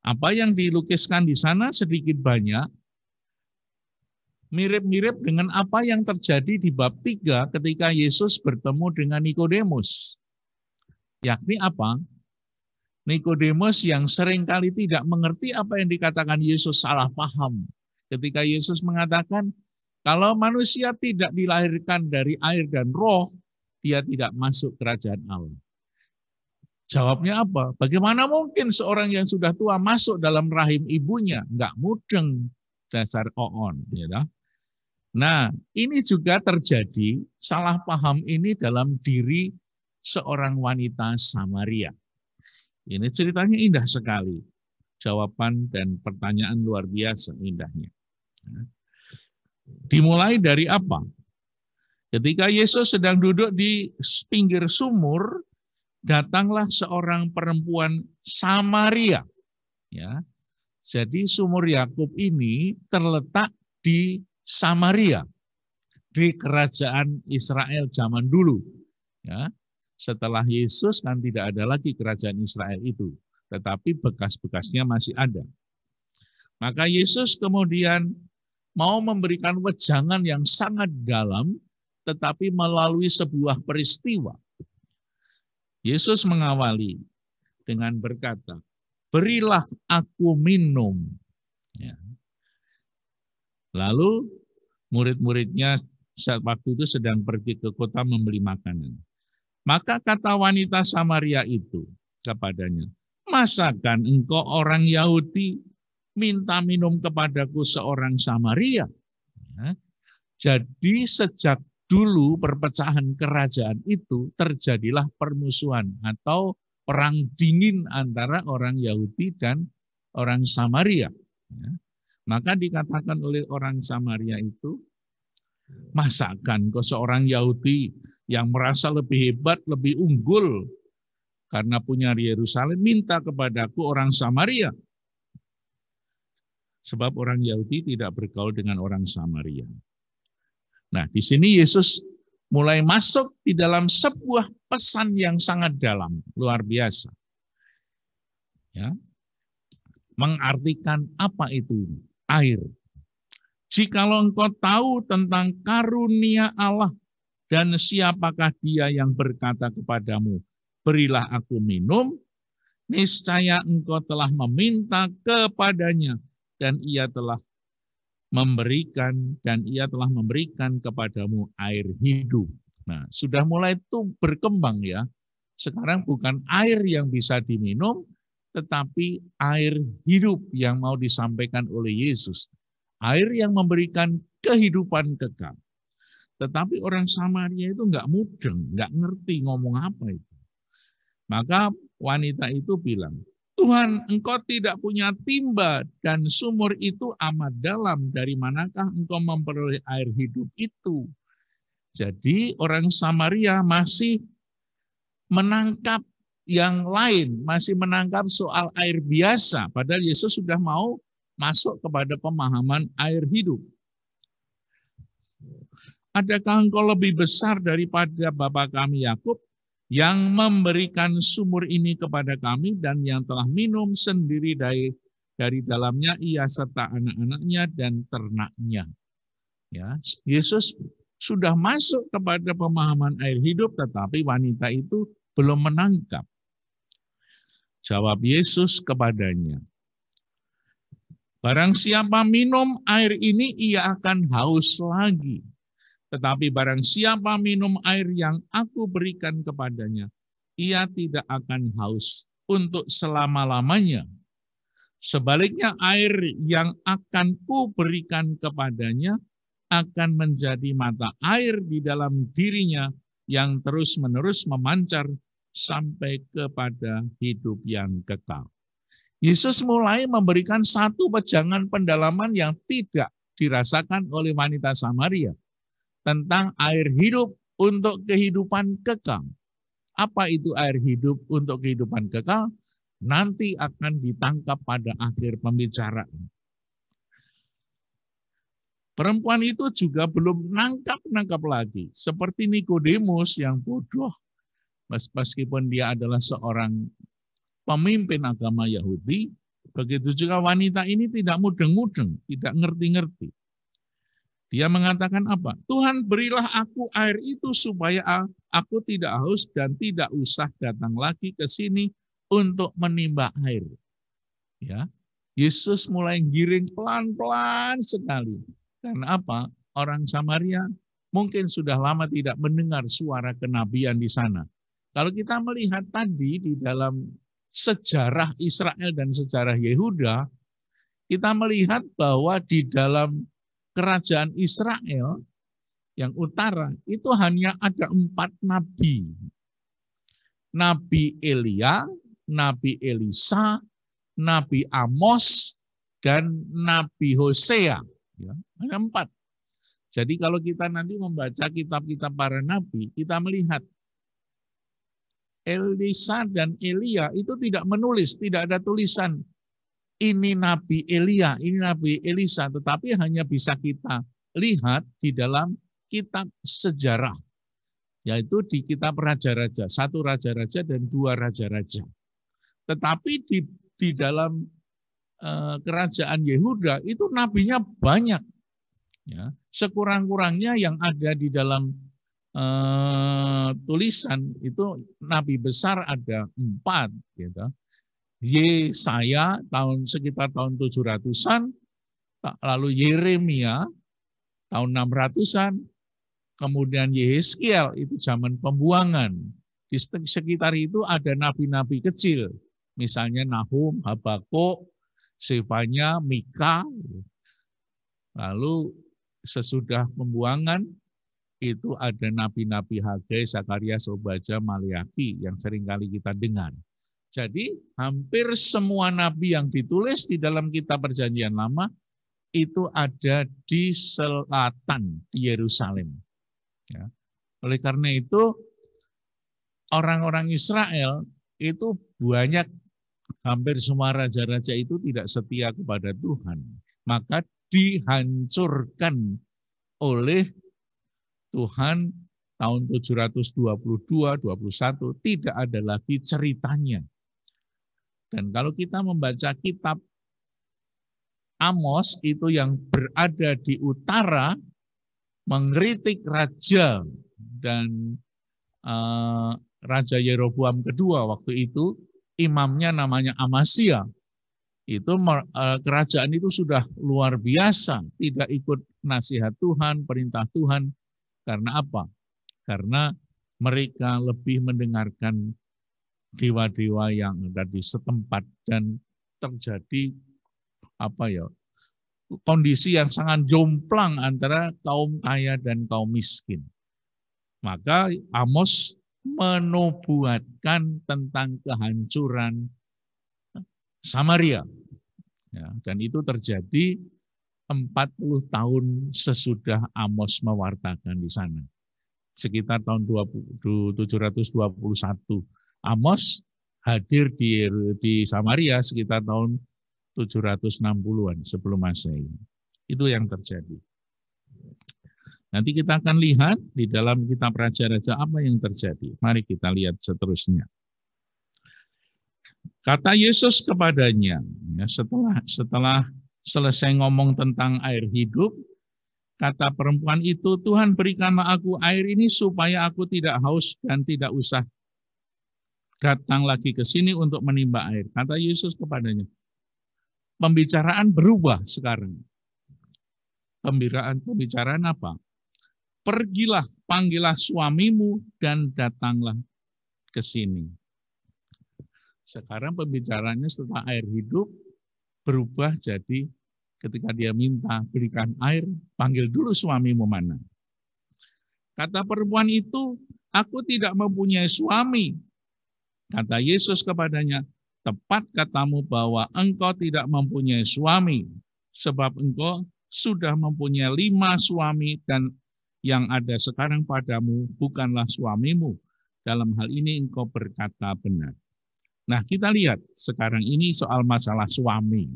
Speaker 2: Apa yang dilukiskan di sana sedikit banyak mirip-mirip dengan apa yang terjadi di bab 3 ketika Yesus bertemu dengan Nikodemus. Yakni apa? Nikodemus yang seringkali tidak mengerti apa yang dikatakan Yesus, salah paham. Ketika Yesus mengatakan, kalau manusia tidak dilahirkan dari air dan roh, dia tidak masuk kerajaan Allah. Jawabnya apa? Bagaimana mungkin seorang yang sudah tua masuk dalam rahim ibunya? Enggak mudeng, dasar oon. Ya. Nah, ini juga terjadi, salah paham ini dalam diri seorang wanita Samaria. Ini ceritanya indah sekali. Jawaban dan pertanyaan luar biasa indahnya. Dimulai dari apa? Ketika Yesus sedang duduk di pinggir sumur, datanglah seorang perempuan Samaria. Ya. Jadi sumur Yakub ini terletak di Samaria, di kerajaan Israel zaman dulu. Ya. Setelah Yesus kan tidak ada lagi kerajaan Israel itu, tetapi bekas-bekasnya masih ada. Maka Yesus kemudian mau memberikan wejangan yang sangat dalam, tetapi melalui sebuah peristiwa. Yesus mengawali dengan berkata, berilah aku minum. Ya. Lalu murid-muridnya saat waktu itu sedang pergi ke kota membeli makanan. Maka kata wanita Samaria itu kepadanya, masakan engkau orang Yahudi minta minum kepadaku seorang Samaria? Ya. Jadi sejak dulu perpecahan kerajaan itu terjadilah permusuhan atau perang dingin antara orang Yahudi dan orang Samaria. Ya. Maka dikatakan oleh orang Samaria itu, masakan kau seorang Yahudi yang merasa lebih hebat, lebih unggul karena punya Yerusalem, minta kepadaku orang Samaria. Sebab orang Yahudi tidak bergaul dengan orang Samaria. Nah, di sini Yesus mulai masuk di dalam sebuah pesan yang sangat dalam, luar biasa. Ya. Mengartikan apa itu air. Jikalau engkau tahu tentang karunia Allah dan siapakah dia yang berkata kepadamu, berilah aku minum, niscaya engkau telah meminta kepadanya dan ia telah memberikan kepadamu air hidup. Nah, sudah mulai itu berkembang ya. Sekarang bukan air yang bisa diminum, tetapi air hidup yang mau disampaikan oleh Yesus. Air yang memberikan kehidupan kekal. Tetapi orang Samaria itu enggak mudeng, enggak ngerti ngomong apa itu. Maka wanita itu bilang, Tuhan, engkau tidak punya timba dan sumur itu amat dalam. Dari manakah engkau memperoleh air hidup itu? Jadi orang Samaria masih menangkap yang lain, masih menangkap soal air biasa, padahal Yesus sudah mau masuk kepada pemahaman air hidup. Adakah engkau lebih besar daripada bapa kami Yakub yang memberikan sumur ini kepada kami dan yang telah minum sendiri dari dalamnya ia serta anak-anaknya dan ternaknya. Ya, Yesus sudah masuk kepada pemahaman air hidup, tetapi wanita itu belum menangkap. Jawab Yesus kepadanya, barang siapa minum air ini, ia akan haus lagi. Tetapi barang siapa minum air yang aku berikan kepadanya, ia tidak akan haus untuk selama-lamanya. Sebaliknya air yang akan kuberikan kepadanya akan menjadi mata air di dalam dirinya yang terus-menerus memancar sampai kepada hidup yang kekal. Yesus mulai memberikan satu wejangan pendalaman yang tidak dirasakan oleh wanita Samaria tentang air hidup untuk kehidupan kekal. Apa itu air hidup untuk kehidupan kekal? Nanti akan ditangkap pada akhir pembicaraan. Perempuan itu juga belum nangkap lagi. Seperti Nikodemus yang bodoh, meskipun dia adalah seorang pemimpin agama Yahudi, begitu juga wanita ini tidak mudeng-mudeng, tidak ngerti-ngerti. Dia mengatakan apa? Tuhan, berilah aku air itu supaya aku tidak haus dan tidak usah datang lagi ke sini untuk menimba air. Ya, Yesus mulai giring pelan-pelan sekali. Karena apa? Orang Samaria mungkin sudah lama tidak mendengar suara kenabian di sana. Kalau kita melihat tadi di dalam sejarah Israel dan sejarah Yehuda, kita melihat bahwa di dalam kerajaan Israel yang utara itu hanya ada 4 nabi. Nabi Elia, Nabi Elisa, Nabi Amos, dan Nabi Hosea. Ya, hanya 4. Jadi kalau kita nanti membaca kitab-kitab para nabi, kita melihat Elisa dan Elia itu tidak menulis, tidak ada tulisan ini Nabi Elia, ini Nabi Elisa, tetapi hanya bisa kita lihat di dalam kitab sejarah, yaitu di kitab Raja-Raja, 1 Raja-Raja dan 2 Raja-Raja. Tetapi di dalam kerajaan Yehuda itu nabinya banyak. Ya, sekurang-kurangnya yang ada di dalam tulisan itu nabi besar ada 4. Gitu. Yesaya sekitar tahun 700-an, lalu Yeremia tahun 600-an, kemudian Yehezkiel itu zaman pembuangan. Di sekitar itu ada nabi-nabi kecil, misalnya Nahum, Habakuk, Sefanya, Mika. Lalu sesudah pembuangan itu ada nabi-nabi Hagai, Zakarias, Obadja, Maleaki yang seringkali kita dengar. Jadi hampir semua nabi yang ditulis di dalam kitab Perjanjian Lama itu ada di selatan di Yerusalem. Ya. Oleh karena itu orang-orang Israel itu banyak, hampir semua raja-raja itu tidak setia kepada Tuhan. Maka dihancurkan oleh Tuhan tahun 722-21, tidak ada lagi ceritanya. Dan kalau kita membaca kitab Amos itu yang berada di utara, mengkritik raja dan Raja Yeroboam kedua waktu itu, imamnya namanya Amasya. Itu kerajaan itu sudah luar biasa, tidak ikut nasihat Tuhan, perintah Tuhan. Karena apa? Karena mereka lebih mendengarkan dewa-dewa yang ada di setempat dan terjadi kondisi yang sangat jomplang antara kaum kaya dan kaum miskin. Maka Amos menubuatkan tentang kehancuran Samaria. Ya, dan itu terjadi 40 tahun sesudah Amos mewartakan di sana. sekitar tahun 721. Amos hadir di Samaria sekitar tahun 760-an sebelum Masehi. Itu yang terjadi. Nanti kita akan lihat di dalam kitab Raja-Raja apa yang terjadi. Mari kita lihat seterusnya. Kata Yesus kepadanya, ya, setelah selesai ngomong tentang air hidup, kata perempuan itu, Tuhan berikanlah aku air ini supaya aku tidak haus dan tidak usah datang lagi ke sini untuk menimba air. Kata Yesus kepadanya. Pembicaraan berubah sekarang. Pembicaraan apa? Pergilah, panggillah suamimu dan datanglah ke sini. Sekarang pembicaraannya setelah air hidup berubah jadi ketika dia minta berikan air, panggil dulu suamimu mana. Kata perempuan itu, aku tidak mempunyai suami. Kata Yesus kepadanya, tepat katamu bahwa engkau tidak mempunyai suami, sebab engkau sudah mempunyai 5 suami dan yang ada sekarang padamu bukanlah suamimu. Dalam hal ini engkau berkata benar. Nah, kita lihat sekarang ini soal masalah suami.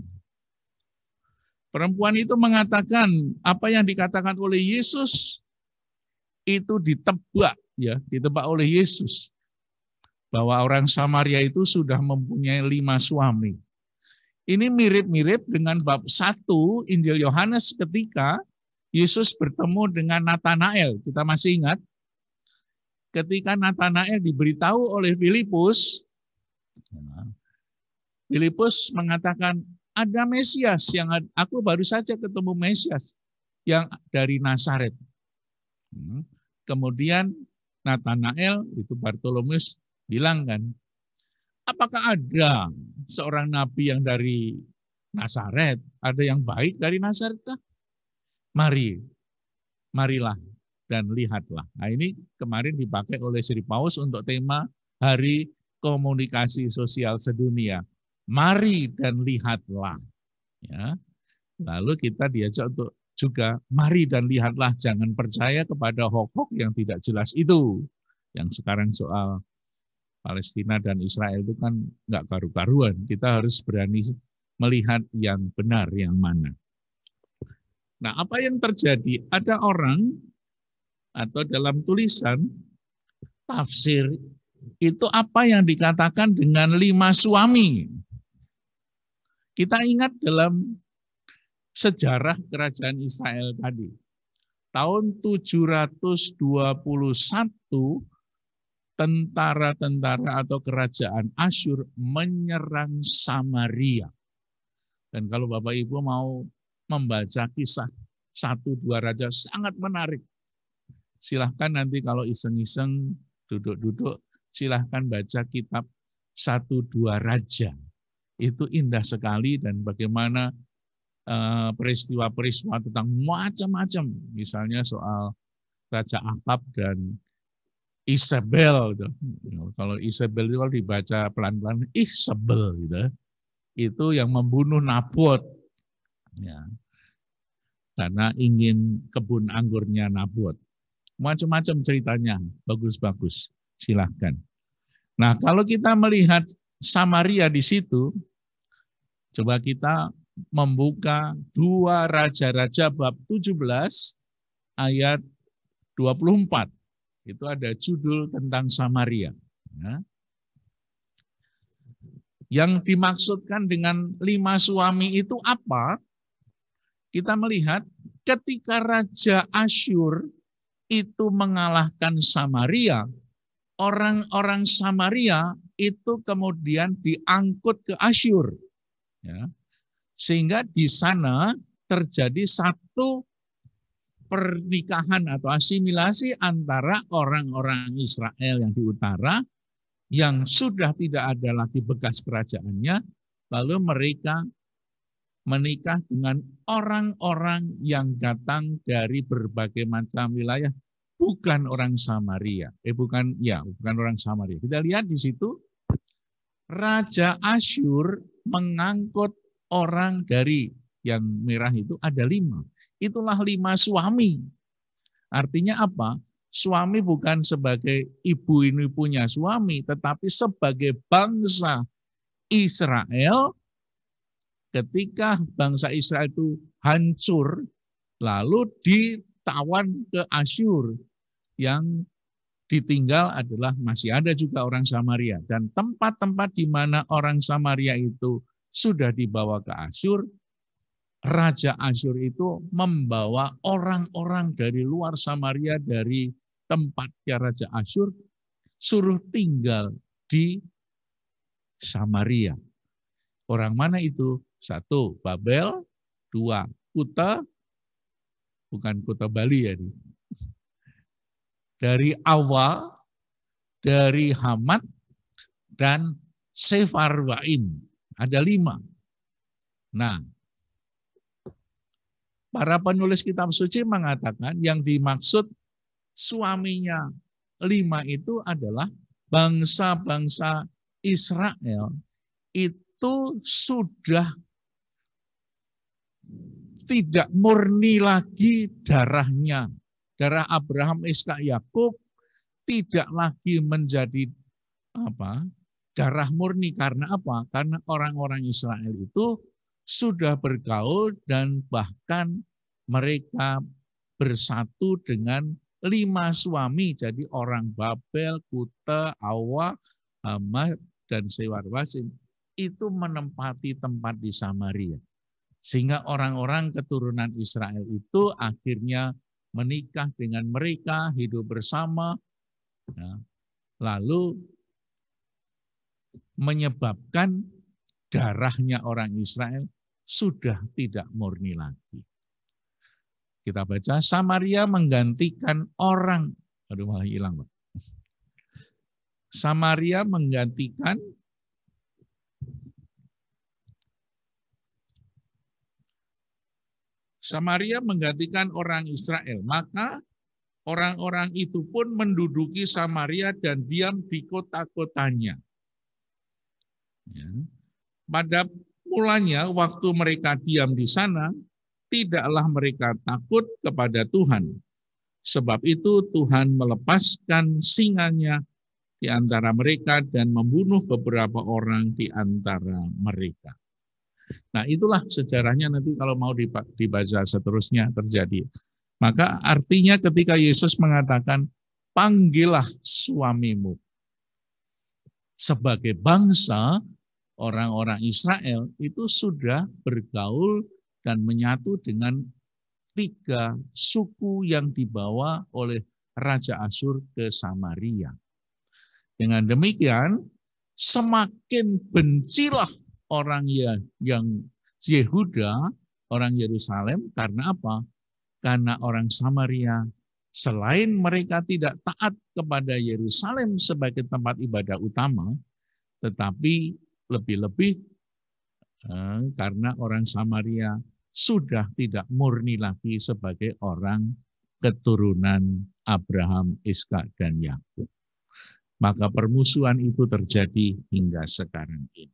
Speaker 2: Perempuan itu mengatakan apa yang dikatakan oleh Yesus itu ditebak, ya, ditebak oleh Yesus. Bahwa orang Samaria itu sudah mempunyai 5 suami. Ini mirip-mirip dengan bab 1 Injil Yohanes ketika Yesus bertemu dengan Natanael. Kita masih ingat? Ketika Natanael diberitahu oleh Filipus, Filipus mengatakan, ada Mesias, yang aku baru saja ketemu Mesias yang dari Nazaret. Kemudian Natanael, itu Bartolomeus, bilang kan, apakah ada seorang nabi yang dari Nazaret? Ada yang baik dari Nazaret kah? Marilah dan lihatlah. Nah, ini kemarin dipakai oleh Sri Paus untuk tema Hari Komunikasi Sosial Sedunia. Mari dan lihatlah. Ya. Lalu kita diajak untuk juga mari dan lihatlah, jangan percaya kepada hoax yang tidak jelas itu. Yang sekarang soal Palestina dan Israel itu kan nggak karu-karuan. Kita harus berani melihat yang benar, yang mana. Nah, apa yang terjadi? Ada orang atau dalam tulisan tafsir itu apa yang dikatakan dengan 5 suami. Kita ingat dalam sejarah kerajaan Israel tadi. Tahun 721 tentara-tentara atau kerajaan Asyur menyerang Samaria. Dan kalau Bapak Ibu mau membaca kisah 1-2 raja sangat menarik. Silahkan nanti kalau iseng-iseng duduk-duduk, silahkan baca kitab 1-2 raja. Itu indah sekali dan bagaimana peristiwa-peristiwa tentang macam-macam. Misalnya soal Raja Ahab dan Isabel. Kalau Isabel itu kalau dibaca pelan-pelan, Isabel gitu. Itu yang membunuh Nabot. Ya. Karena ingin kebun anggurnya Nabot. Macam-macam ceritanya, bagus-bagus. Silahkan. Nah, kalau kita melihat Samaria di situ, coba kita membuka 2 Raja-Raja bab 17 ayat 24. Itu ada judul tentang Samaria. Ya. Yang dimaksudkan dengan 5 suami itu apa? Kita melihat ketika Raja Asyur itu mengalahkan Samaria, orang-orang Samaria itu kemudian diangkut ke Asyur. Ya. Sehingga di sana terjadi satu pernikahan atau asimilasi antara orang-orang Israel yang di utara yang sudah tidak ada lagi bekas kerajaannya, lalu mereka menikah dengan orang-orang yang datang dari berbagai macam wilayah, bukan orang Samaria. Bukan orang Samaria. Kita lihat di situ Raja Asyur mengangkut orang dari yang merah itu ada 5. Itulah 5 suami. Artinya apa? suami bukan sebagai ibu ini punya suami, tetapi sebagai bangsa Israel, ketika bangsa Israel itu hancur, lalu ditawan ke Asyur, yang ditinggal adalah masih ada juga orang Samaria. Dan tempat-tempat di mana orang Samaria itu sudah dibawa ke Asyur, Raja Asyur itu membawa orang-orang dari luar Samaria, dari tempatnya Raja Asyur, suruh tinggal di Samaria. Orang mana itu? 1, Babel. 2, Kuta. Bukan Kuta Bali ya. Dari Awa, dari Hamat, dan Sefarwaim. Ada 5. Nah, para penulis kitab suci mengatakan yang dimaksud suaminya 5 itu adalah bangsa-bangsa Israel itu sudah tidak murni lagi darahnya. Darah Abraham, Ishak, Yakub tidak lagi menjadi darah murni. Karena apa? Karena orang-orang Israel itu sudah bergaul dan bahkan mereka bersatu dengan 5 suami. Jadi orang Babel, Kuta, Awa, Hamat, dan Sefarwaim itu menempati tempat di Samaria. Sehingga orang-orang keturunan Israel itu akhirnya menikah dengan mereka, hidup bersama, ya, lalu menyebabkan darahnya orang Israel sudah tidak murni lagi. Kita baca, Samaria menggantikan orang, aduh malah hilang, Pak. Samaria menggantikan orang Israel. Maka orang-orang itu pun menduduki Samaria dan diam di kota-kotanya. Ya. Pada mulanya waktu mereka diam di sana, tidaklah mereka takut kepada Tuhan. Sebab itu Tuhan melepaskan singanya di antara mereka dan membunuh beberapa orang di antara mereka. Nah, itulah sejarahnya nanti kalau mau dibaca seterusnya terjadi. Maka artinya ketika Yesus mengatakan, panggillah suamimu. Sebagai bangsa, orang-orang Israel itu sudah bergaul dan menyatu dengan 3 suku yang dibawa oleh Raja Asyur ke Samaria. Dengan demikian, semakin bencilah orang yang Yehuda, orang Yerusalem, karena apa? Karena orang Samaria, selain mereka tidak taat kepada Yerusalem sebagai tempat ibadah utama, tetapi lebih-lebih karena orang Samaria sudah tidak murni lagi sebagai orang keturunan Abraham, Ishak, dan Yakub. Maka permusuhan itu terjadi hingga sekarang ini.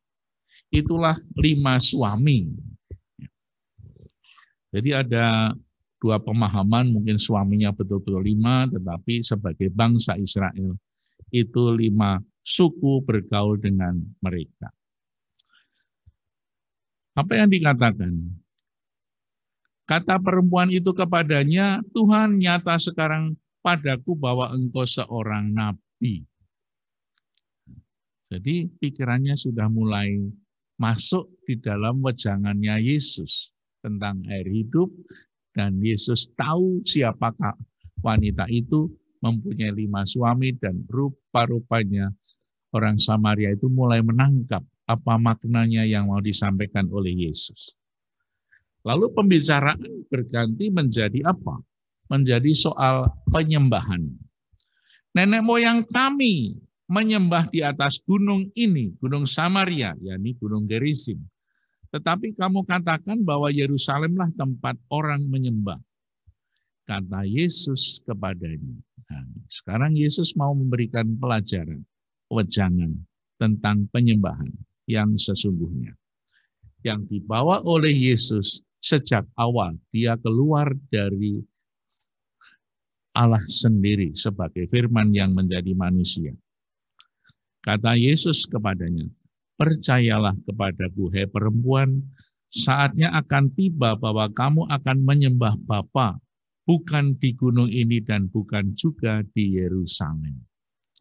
Speaker 2: Itulah 5 suami. Jadi ada 2 pemahaman, mungkin suaminya betul-betul 5, tetapi sebagai bangsa Israel itu 5 suku bergaul dengan mereka. Apa yang dikatakan? Kata perempuan itu kepadanya, Tuhan nyata sekarang padaku bahwa engkau seorang nabi. Jadi pikirannya sudah mulai masuk di dalam wejangannya Yesus tentang air hidup, dan Yesus tahu siapakah wanita itu, mempunyai 5 suami, dan rupa-rupanya orang Samaria itu mulai menangkap apa maknanya yang mau disampaikan oleh Yesus. Lalu pembicaraan berganti menjadi apa? Menjadi soal penyembahan. Nenek moyang kami menyembah di atas gunung ini, gunung Samaria, yakni gunung Gerizim. Tetapi kamu katakan bahwa Yerusalemlah tempat orang menyembah. Kata Yesus kepadanya. Nah, sekarang Yesus mau memberikan pelajaran, wejangan tentang penyembahan yang sesungguhnya. Yang dibawa oleh Yesus sejak awal, dia keluar dari Allah sendiri sebagai firman yang menjadi manusia. Kata Yesus kepadanya, percayalah kepadaku, hai perempuan, saatnya akan tiba bahwa kamu akan menyembah Bapa, bukan di gunung ini dan bukan juga di Yerusalem.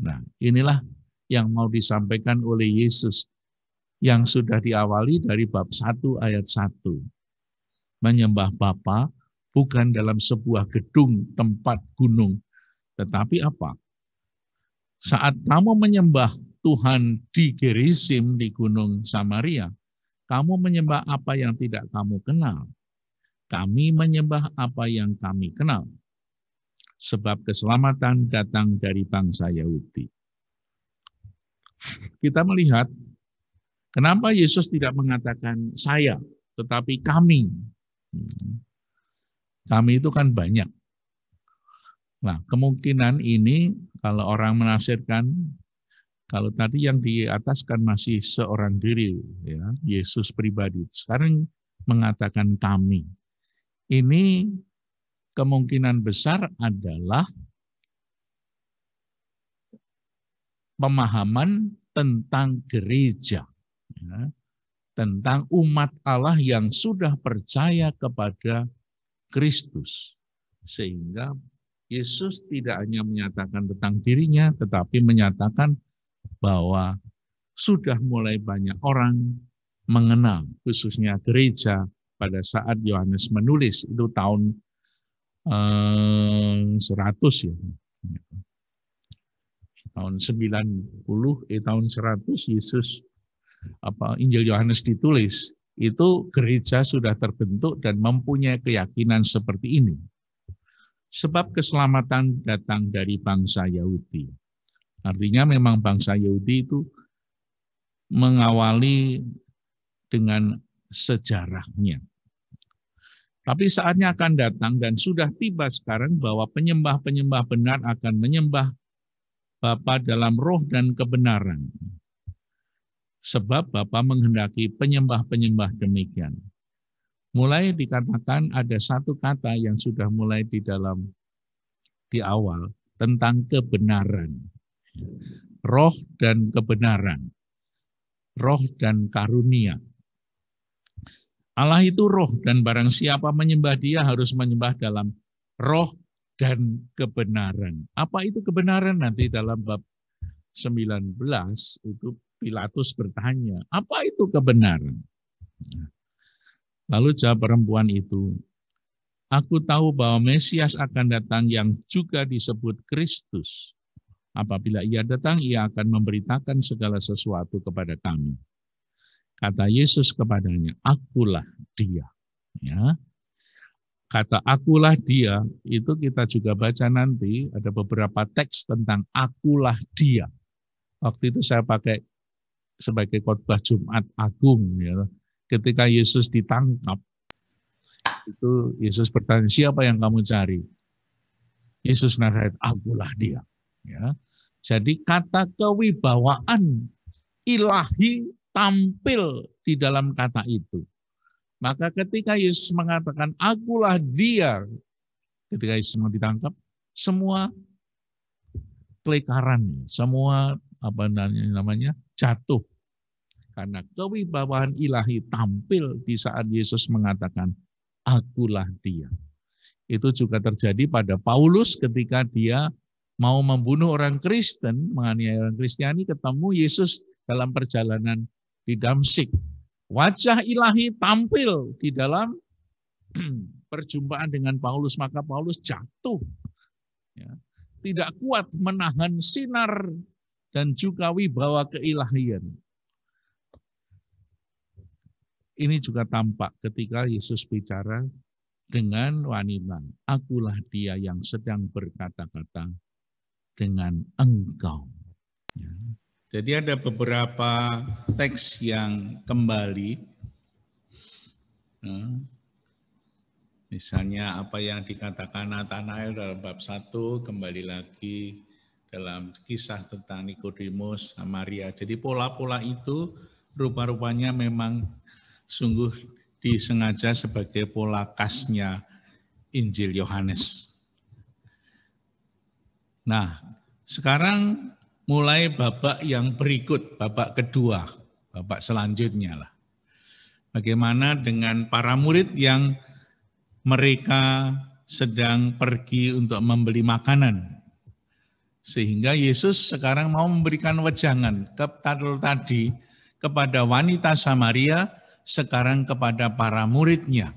Speaker 2: Nah, inilah yang mau disampaikan oleh Yesus yang sudah diawali dari bab 1 ayat 1. Menyembah Bapa bukan dalam sebuah gedung tempat gunung, tetapi apa? Saat kamu menyembah Tuhan di Gerizim di Gunung Samaria, kamu menyembah apa yang tidak kamu kenal. Kami menyembah apa yang kami kenal. Sebab keselamatan datang dari bangsa Yahudi. Kita melihat kenapa Yesus tidak mengatakan saya, tetapi kami. Kami itu kan banyak. Nah, kemungkinan ini kalau orang menafsirkan, kalau tadi yang di atas kan masih seorang diri, ya, Yesus pribadi. Sekarang mengatakan kami. Ini kemungkinan besar adalah pemahaman tentang gereja, ya, tentang umat Allah yang sudah percaya kepada Kristus. Sehingga Yesus tidak hanya menyatakan tentang dirinya, tetapi menyatakan bahwa sudah mulai banyak orang mengenal, khususnya gereja pada saat Yohanes menulis, itu tahun 100 ya. Tahun 90, tahun 100 Yesus Injil Yohanes ditulis, itu gereja sudah terbentuk dan mempunyai keyakinan seperti ini. Sebab keselamatan datang dari bangsa Yahudi. Artinya memang bangsa Yahudi itu mengawali dengan sejarahnya. Tapi saatnya akan datang dan sudah tiba sekarang bahwa penyembah-penyembah benar akan menyembah Bapa dalam roh dan kebenaran. Sebab Bapa menghendaki penyembah-penyembah demikian. Mulai dikatakan ada satu kata yang sudah mulai di awal tentang kebenaran. Roh dan kebenaran. Roh dan karunia. Allah itu roh dan barang siapa menyembah dia harus menyembah dalam roh dan kebenaran. Apa itu kebenaran? Nanti dalam bab 19 itu Pilatus bertanya, apa itu kebenaran? Lalu jawab perempuan itu, aku tahu bahwa Mesias akan datang yang juga disebut Kristus. Apabila ia datang, ia akan memberitakan segala sesuatu kepada kami. Kata Yesus kepadanya, akulah dia. Ya. Kata akulah dia, itu kita juga baca nanti, ada beberapa teks tentang akulah dia. Waktu itu saya pakai sebagai khotbah Jumat Agung, ya. Ketika Yesus ditangkap, itu Yesus bertanya, siapa yang kamu cari? Yesus Nazaret, akulah dia. Ya. Jadi kata kewibawaan ilahi tampil di dalam kata itu. Maka ketika Yesus mengatakan, akulah dia, ketika Yesus mau ditangkap, semua kelikaran, semua jatuh. Karena kewibawaan ilahi tampil di saat Yesus mengatakan, akulah dia. Itu juga terjadi pada Paulus ketika dia mau membunuh orang Kristen, menganiaya orang Kristiani, ketemu Yesus dalam perjalanan di Damsik. Wajah ilahi tampil di dalam perjumpaan dengan Paulus, maka Paulus jatuh. Ya, tidak kuat menahan sinar dan juga wibawa keilahian. Ini juga tampak ketika Yesus bicara dengan wanita. Akulah dia yang sedang berkata-kata dengan engkau. Ya. Jadi ada beberapa teks yang kembali. Misalnya apa yang dikatakan Natanael dalam bab 1, kembali lagi dalam kisah tentang Nikodemus, Samaria. Jadi pola-pola itu rupa-rupanya memang sungguh disengaja sebagai pola khasnya Injil Yohanes. Nah, sekarang mulai babak yang berikut, babak kedua, babak selanjutnya lah. Bagaimana dengan para murid yang mereka sedang pergi untuk membeli makanan. Sehingga Yesus sekarang mau memberikan wejangan tadi kepada wanita Samaria, sekarang kepada para muridnya.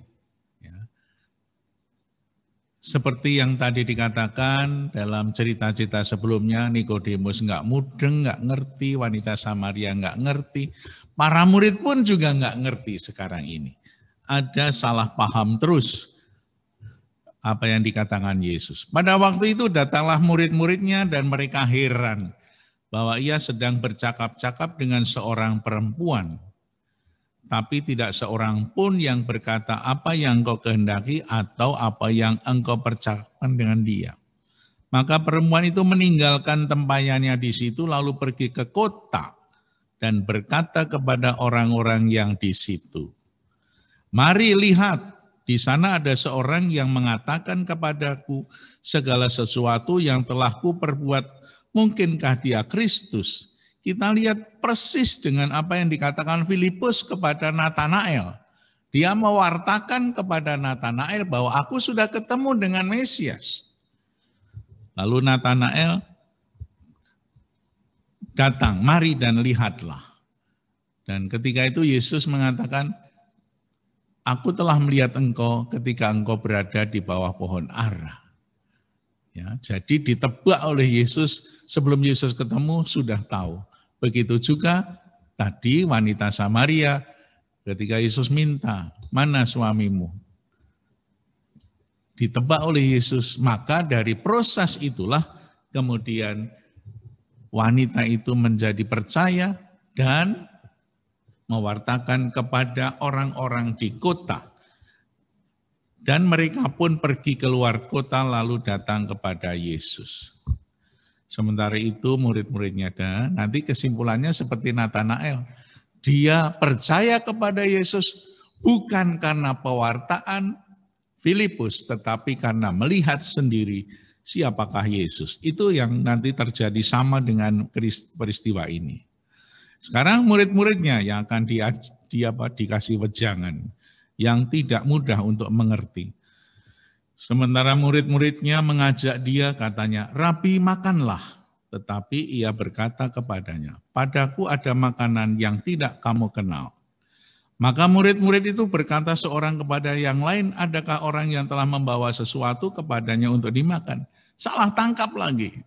Speaker 2: Seperti yang tadi dikatakan dalam cerita-cerita sebelumnya, Nikodemus nggak mudeng, nggak ngerti, wanita Samaria nggak ngerti, para murid pun juga nggak ngerti sekarang ini. Ada salah paham terus apa yang dikatakan Yesus. Pada waktu itu datanglah murid-muridnya dan mereka heran bahwa ia sedang bercakap-cakap dengan seorang perempuan. Tapi tidak seorang pun yang berkata apa yang engkau kehendaki atau apa yang engkau percakapkan dengan dia. Maka perempuan itu meninggalkan tempayannya di situ lalu pergi ke kota dan berkata kepada orang-orang yang di situ, "Mari lihat, di sana ada seorang yang mengatakan kepadaku segala sesuatu yang telah kuperbuat, mungkinkah dia Kristus?" Kita lihat persis dengan apa yang dikatakan Filipus kepada Natanael. Dia mewartakan kepada Natanael bahwa aku sudah ketemu dengan Mesias. Lalu Natanael datang, mari dan lihatlah. Dan ketika itu Yesus mengatakan, aku telah melihat engkau ketika engkau berada di bawah pohon ara. Ya, jadi ditebak oleh Yesus, sebelum Yesus ketemu sudah tahu. Begitu juga tadi wanita Samaria ketika Yesus minta, mana suamimu? Ditebak oleh Yesus, maka dari proses itulah kemudian wanita itu menjadi percaya dan mewartakan kepada orang-orang di kota. Dan mereka pun pergi keluar kota lalu datang kepada Yesus. Sementara itu murid-muridnya ada, nanti kesimpulannya seperti Natanael. Dia percaya kepada Yesus bukan karena pewartaan Filipus, tetapi karena melihat sendiri siapakah Yesus. Itu yang nanti terjadi sama dengan peristiwa ini. Sekarang murid-muridnya yang akan dikasih wejangan, yang tidak mudah untuk mengerti. Sementara murid-muridnya mengajak dia, katanya, Rabi makanlah. Tetapi ia berkata kepadanya, padaku ada makanan yang tidak kamu kenal. Maka murid-murid itu berkata seorang kepada yang lain, adakah orang yang telah membawa sesuatu kepadanya untuk dimakan? Salah tangkap lagi.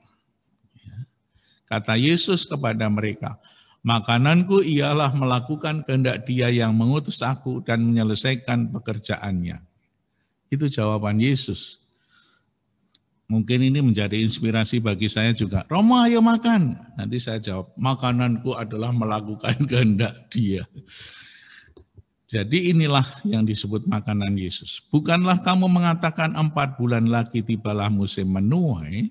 Speaker 2: Kata Yesus kepada mereka, makananku ialah melakukan kehendak Dia yang mengutus aku dan menyelesaikan pekerjaannya. Itu jawaban Yesus. Mungkin ini menjadi inspirasi bagi saya juga. Romo ayo makan. Nanti saya jawab, makananku adalah melakukan kehendak Dia. Jadi inilah yang disebut makanan Yesus. Bukanlah kamu mengatakan 4 bulan lagi tibalah musim menuai.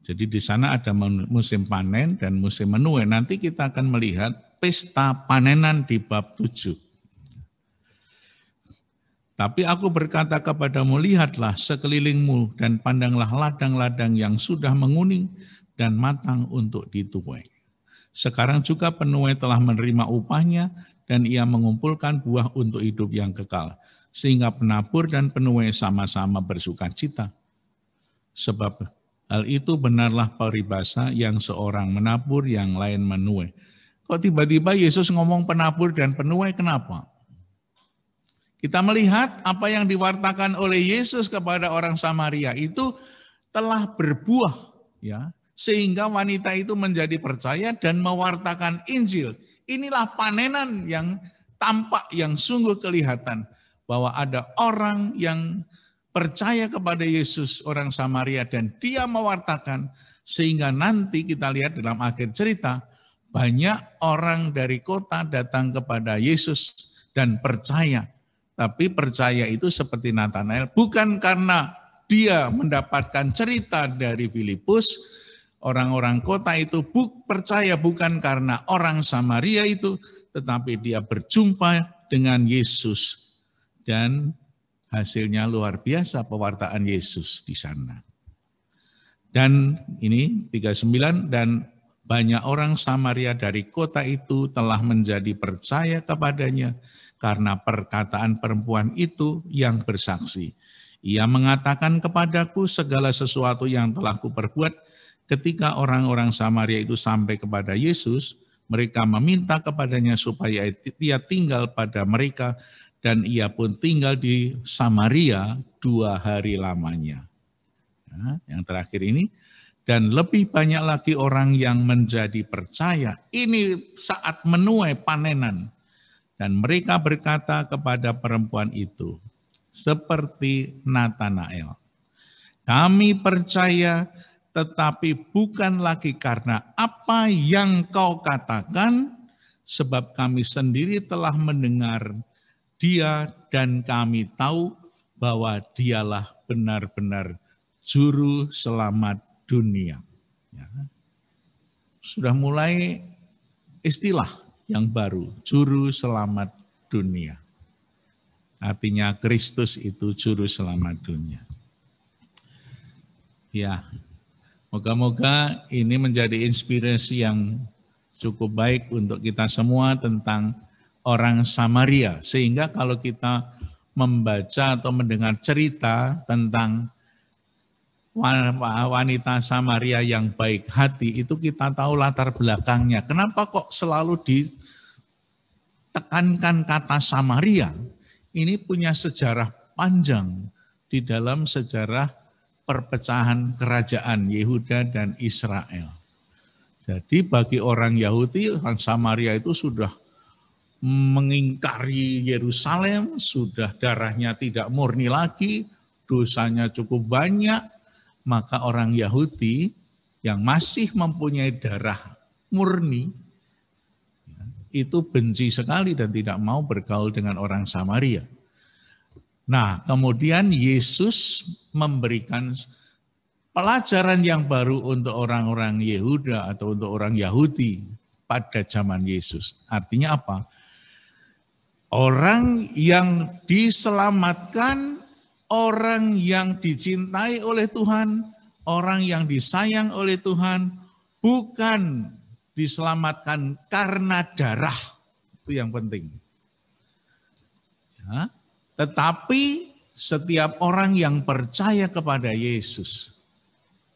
Speaker 2: Jadi di sana ada musim panen dan musim menuai. Nanti kita akan melihat pesta panenan di bab 7. Tapi aku berkata kepadamu, lihatlah sekelilingmu dan pandanglah ladang-ladang yang sudah menguning dan matang untuk dituai. Sekarang juga penuai telah menerima upahnya dan ia mengumpulkan buah untuk hidup yang kekal. Sehingga penabur dan penuai sama-sama bersuka cita. Sebab hal itu benarlah peribahasa yang seorang menabur, yang lain menuai. Kok tiba-tiba Yesus ngomong penabur dan penuai, kenapa? Kita melihat apa yang diwartakan oleh Yesus kepada orang Samaria itu telah berbuah, ya, sehingga wanita itu menjadi percaya dan mewartakan Injil. Inilah panenan yang tampak, yang sungguh kelihatan bahwa ada orang yang percaya kepada Yesus, orang Samaria, dan dia mewartakan, sehingga nanti kita lihat dalam akhir cerita banyak orang dari kota datang kepada Yesus dan percaya. Tapi percaya itu seperti Natanael, bukan karena dia mendapatkan cerita dari Filipus, orang-orang kota itu percaya bukan karena orang Samaria itu, tetapi dia berjumpa dengan Yesus. Dan hasilnya luar biasa pewartaan Yesus di sana. Dan ini 39, dan banyak orang Samaria dari kota itu telah menjadi percaya kepadanya karena perkataan perempuan itu yang bersaksi. Ia mengatakan kepadaku segala sesuatu yang telah kuperbuat. Ketika orang-orang Samaria itu sampai kepada Yesus, mereka meminta kepadanya supaya ia tinggal pada mereka, dan ia pun tinggal di Samaria 2 hari lamanya. Nah, yang terakhir ini, dan lebih banyak lagi orang yang menjadi percaya. Ini saat menuai panenan. Dan mereka berkata kepada perempuan itu, seperti Natanael, kami percaya, tetapi bukan lagi karena apa yang kau katakan, sebab kami sendiri telah mendengar dia dan kami tahu bahwa dialah benar-benar juru selamat dunia. Ya. Sudah mulai istilah yang baru, juru selamat dunia. Artinya Kristus itu juru selamat dunia. Ya, moga-moga ini menjadi inspirasi yang cukup baik untuk kita semua tentang orang Samaria. Sehingga kalau kita membaca atau mendengar cerita tentang wanita Samaria yang baik hati, itu kita tahu latar belakangnya. Kenapa kok selalu ditekankan kata Samaria? Ini punya sejarah panjang di dalam sejarah perpecahan kerajaan Yehuda dan Israel. Jadi bagi orang Yahudi, orang Samaria itu sudah mengingkari Yerusalem, sudah darahnya tidak murni lagi, dosanya cukup banyak, maka orang Yahudi yang masih mempunyai darah murni, itu benci sekali dan tidak mau bergaul dengan orang Samaria. Nah, kemudian Yesus memberikan pelajaran yang baru untuk orang-orang Yehuda atau untuk orang Yahudi pada zaman Yesus. Artinya apa? Orang yang diselamatkan, orang yang dicintai oleh Tuhan, orang yang disayang oleh Tuhan, bukan diselamatkan karena darah, itu yang penting. Ya, tetapi setiap orang yang percaya kepada Yesus,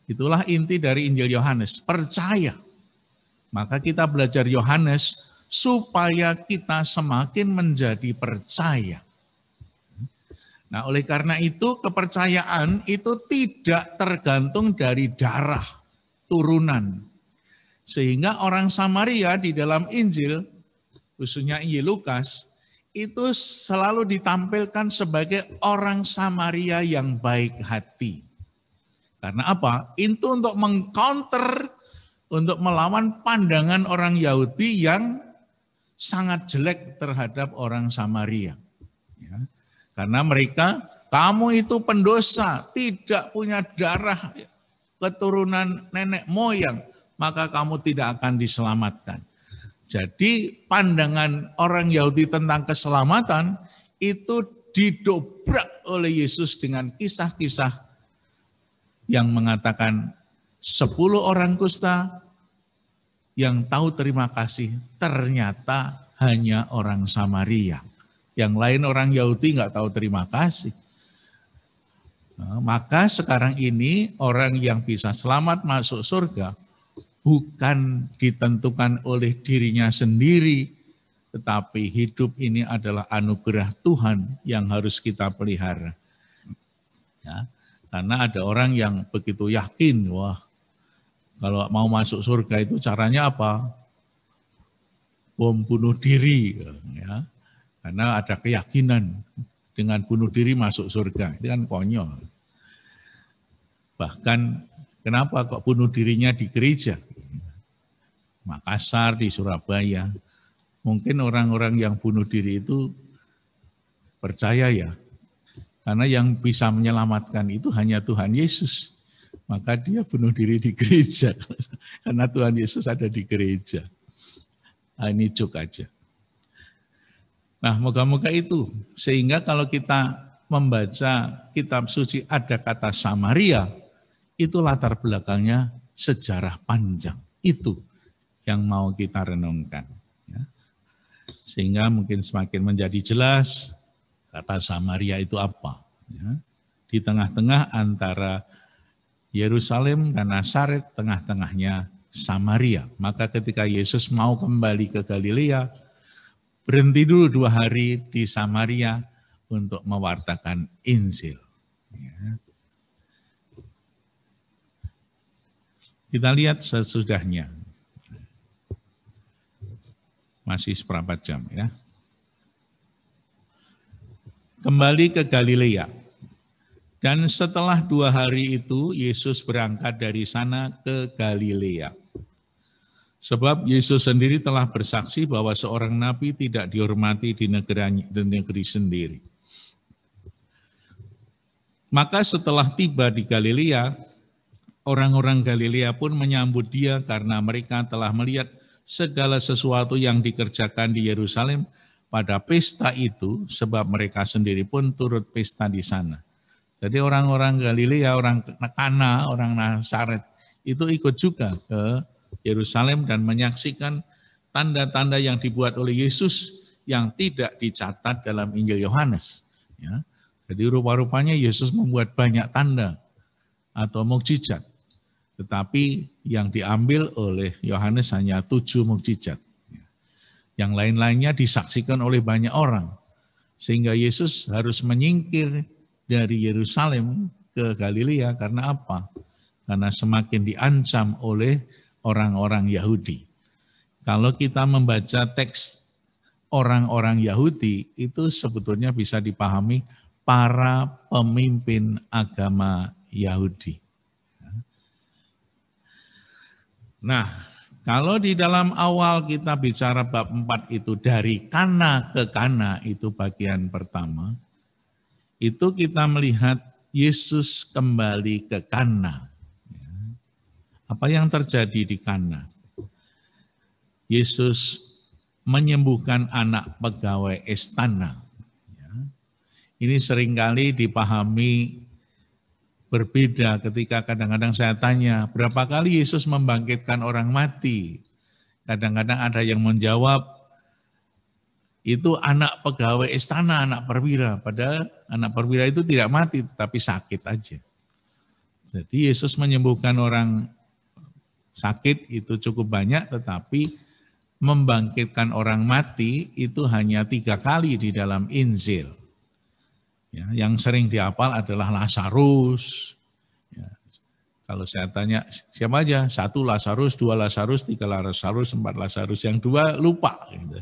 Speaker 2: itulah inti dari Injil Yohanes, percaya. Maka kita belajar Yohanes supaya kita semakin menjadi percaya. Nah, oleh karena itu kepercayaan itu tidak tergantung dari darah, turunan. Sehingga orang Samaria di dalam Injil, khususnya Injil Lukas, itu selalu ditampilkan sebagai orang Samaria yang baik hati. Karena apa? Itu untuk mengcounter, untuk melawan pandangan orang Yahudi yang sangat jelek terhadap orang Samaria. Ya. Karena mereka, kamu itu pendosa, tidak punya darah keturunan nenek moyang, maka kamu tidak akan diselamatkan. Jadi pandangan orang Yahudi tentang keselamatan itu didobrak oleh Yesus dengan kisah-kisah yang mengatakan 10 orang kusta yang tahu terima kasih ternyata hanya orang Samaria. Yang lain orang Yahudi nggak tahu terima kasih. Nah, maka sekarang ini orang yang bisa selamat masuk surga bukan ditentukan oleh dirinya sendiri, tetapi hidup ini adalah anugerah Tuhan yang harus kita pelihara. Ya, karena ada orang yang begitu yakin, wah kalau mau masuk surga itu caranya apa? Bom bunuh diri, ya. Karena ada keyakinan dengan bunuh diri masuk surga, itu kan konyol. Bahkan kenapa kok bunuh dirinya di gereja? Makassar, di Surabaya. Mungkin orang-orang yang bunuh diri itu percaya ya, karena yang bisa menyelamatkan itu hanya Tuhan Yesus. Maka dia bunuh diri di gereja, karena Tuhan Yesus ada di gereja. Nah, ini cuk aja. Nah, moga-moga itu. Sehingga kalau kita membaca kitab suci ada kata Samaria, Itu latar belakangnya sejarah panjang. Itu yang mau kita renungkan. Ya. Sehingga mungkin semakin menjadi jelas kata Samaria itu apa. Ya. Di tengah-tengah antara Yerusalem dan Nazaret, tengah-tengahnya Samaria. Maka ketika Yesus mau kembali ke Galilea, berhenti dulu 2 hari di Samaria untuk mewartakan Injil. Ya. Kita lihat sesudahnya. Masih seperempat jam ya. Kembali ke Galilea. Dan setelah 2 hari itu, Yesus berangkat dari sana ke Galilea. Sebab Yesus sendiri telah bersaksi bahwa seorang nabi tidak dihormati di negeri sendiri. Maka setelah tiba di Galilea, orang-orang Galilea pun menyambut dia karena mereka telah melihat segala sesuatu yang dikerjakan di Yerusalem pada pesta itu, sebab mereka sendiri pun turut pesta di sana. Jadi orang-orang Galilea, orang Kana, orang Nazaret itu ikut juga ke Yerusalem dan menyaksikan tanda-tanda yang dibuat oleh Yesus yang tidak dicatat dalam Injil Yohanes. Ya. Jadi rupa-rupanya Yesus membuat banyak tanda atau mukjizat. Tetapi yang diambil oleh Yohanes hanya 7 mukjizat. Yang lain-lainnya disaksikan oleh banyak orang. Sehingga Yesus harus menyingkir dari Yerusalem ke Galilea karena apa? Karena semakin diancam oleh orang-orang Yahudi. Kalau kita membaca teks orang-orang Yahudi, itu sebetulnya bisa dipahami para pemimpin agama Yahudi. Nah, kalau di dalam awal kita bicara bab 4 itu dari Kana ke Kana, itu bagian pertama, itu kita melihat Yesus kembali ke Kana. Apa yang terjadi di Kana? Yesus menyembuhkan anak pegawai istana. Ini seringkali dipahami berbeda ketika kadang-kadang saya tanya, berapa kali Yesus membangkitkan orang mati? Kadang-kadang ada yang menjawab, itu anak pegawai istana, anak perwira. Padahal anak perwira itu tidak mati, tetapi sakit aja. Jadi Yesus menyembuhkan orang sakit itu cukup banyak, tetapi membangkitkan orang mati itu hanya 3 kali di dalam Injil. Ya, yang sering dihafal adalah Lazarus. Ya, kalau saya tanya siapa aja, 1 Lazarus, 2 Lazarus, 3 Lazarus, 4 Lazarus, yang 2 lupa. Gitu.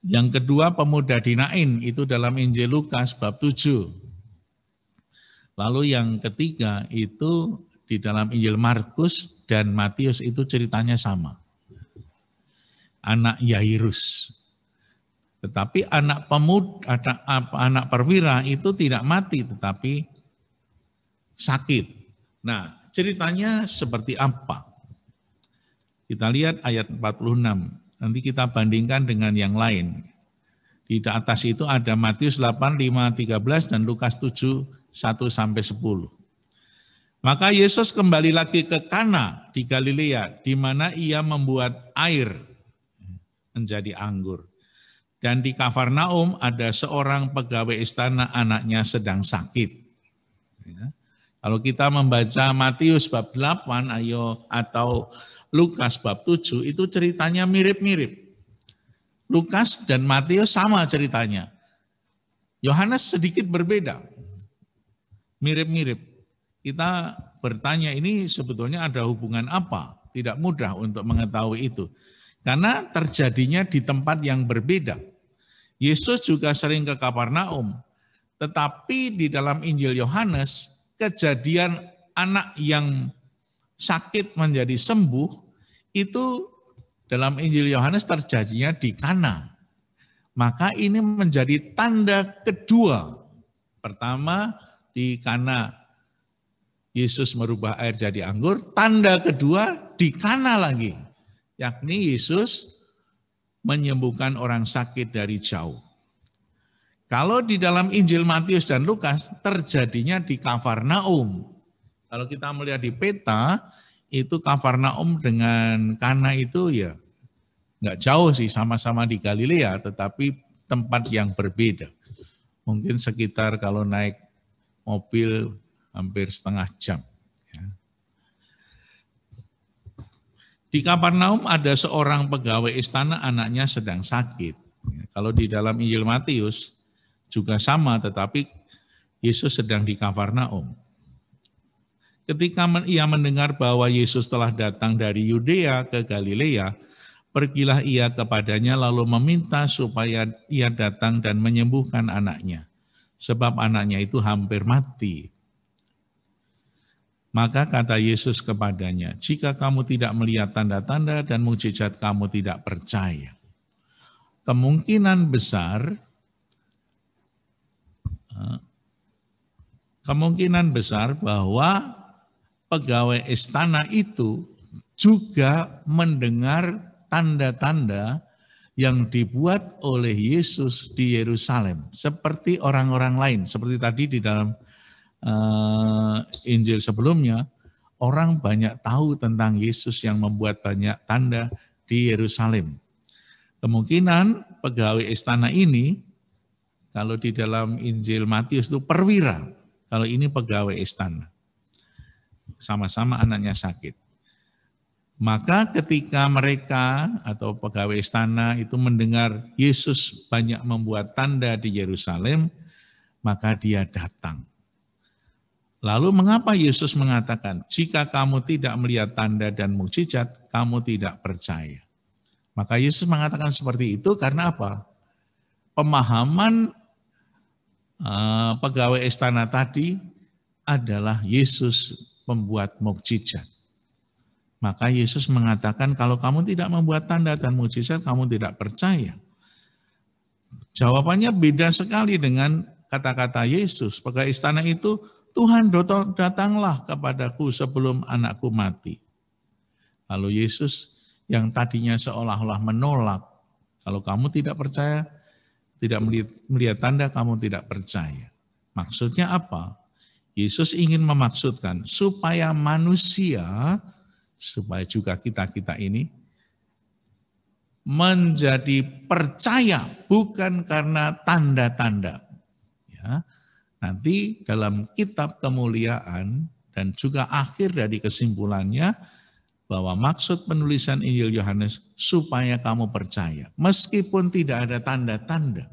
Speaker 2: Yang kedua pemuda di Nain, itu dalam Injil Lukas bab 7. Lalu yang ketiga itu di dalam Injil Markus dan Matius itu ceritanya sama. Anak Yairus. Tetapi anak pemuda, anak perwira itu tidak mati tetapi sakit. Nah, ceritanya seperti apa? Kita lihat ayat 46. Nanti kita bandingkan dengan yang lain. Di atas itu ada Matius 8, 5, 13 dan Lukas 7, 1-10. Maka Yesus kembali lagi ke Kana di Galilea, di mana ia membuat air menjadi anggur. Dan di Kafarnaum ada seorang pegawai istana, anaknya sedang sakit. Ya. Kalau kita membaca Matius bab 8 atau Lukas bab 7 itu ceritanya mirip-mirip. Lukas dan Matius sama ceritanya. Yohanes sedikit berbeda. Mirip-mirip. Kita bertanya ini sebetulnya ada hubungan apa? Tidak mudah untuk mengetahui itu. Karena terjadinya di tempat yang berbeda. Yesus juga sering ke Kafarnaum. Tetapi di dalam Injil Yohanes, kejadian anak yang sakit menjadi sembuh, itu dalam Injil Yohanes terjadinya di Kana. Maka ini menjadi tanda kedua. Pertama di Kana Yesus merubah air jadi anggur, tanda kedua di Kana lagi. Yakni Yesus menyembuhkan orang sakit dari jauh. Kalau di dalam Injil Matius dan Lukas terjadinya di Kafarnaum. Kalau kita melihat di peta, itu Kafarnaum dengan Kana itu ya nggak jauh sih, sama-sama di Galilea, tetapi tempat yang berbeda. Mungkin sekitar kalau naik mobil hampir setengah jam. Ya. Di Kafarnaum ada seorang pegawai istana, anaknya sedang sakit. Ya, kalau di dalam Injil Matius juga sama, tetapi Yesus sedang di Kafarnaum. Ketika ia mendengar bahwa Yesus telah datang dari Yudea ke Galilea, pergilah ia kepadanya lalu meminta supaya ia datang dan menyembuhkan anaknya, sebab anaknya itu hampir mati. Maka kata Yesus kepadanya, jika kamu tidak melihat tanda-tanda dan mukjizat, kamu tidak percaya. Kemungkinan besar bahwa pegawai istana itu juga mendengar tanda-tanda yang dibuat oleh Yesus di Yerusalem. Seperti orang-orang lain, seperti tadi di dalam Injil sebelumnya, orang banyak tahu tentang Yesus yang membuat banyak tanda di Yerusalem. Kemungkinan pegawai istana ini, kalau di dalam Injil Matius itu perwira, kalau ini pegawai istana. Sama-sama anaknya sakit. Maka ketika mereka atau pegawai istana itu mendengar Yesus banyak membuat tanda di Yerusalem, maka dia datang. Lalu mengapa Yesus mengatakan, jika kamu tidak melihat tanda dan mukjizat, kamu tidak percaya? Maka Yesus mengatakan seperti itu karena apa? Pemahaman pegawai istana tadi adalah Yesus membuat mukjizat. Maka Yesus mengatakan kalau kamu tidak membuat tanda dan mukjizat, kamu tidak percaya. Jawabannya beda sekali dengan kata-kata Yesus. Pegawai istana itu, Tuhan datanglah kepadaku sebelum anakku mati. Lalu Yesus yang tadinya seolah-olah menolak, kalau kamu tidak percaya, tidak melihat tanda, kamu tidak percaya. Maksudnya apa? Yesus ingin memaksudkan supaya manusia, supaya juga kita-kita ini menjadi percaya bukan karena tanda-tanda. Ya, nanti dalam kitab kemuliaan dan juga akhir dari kesimpulannya bahwa maksud penulisan Injil Yohanes supaya kamu percaya meskipun tidak ada tanda-tanda.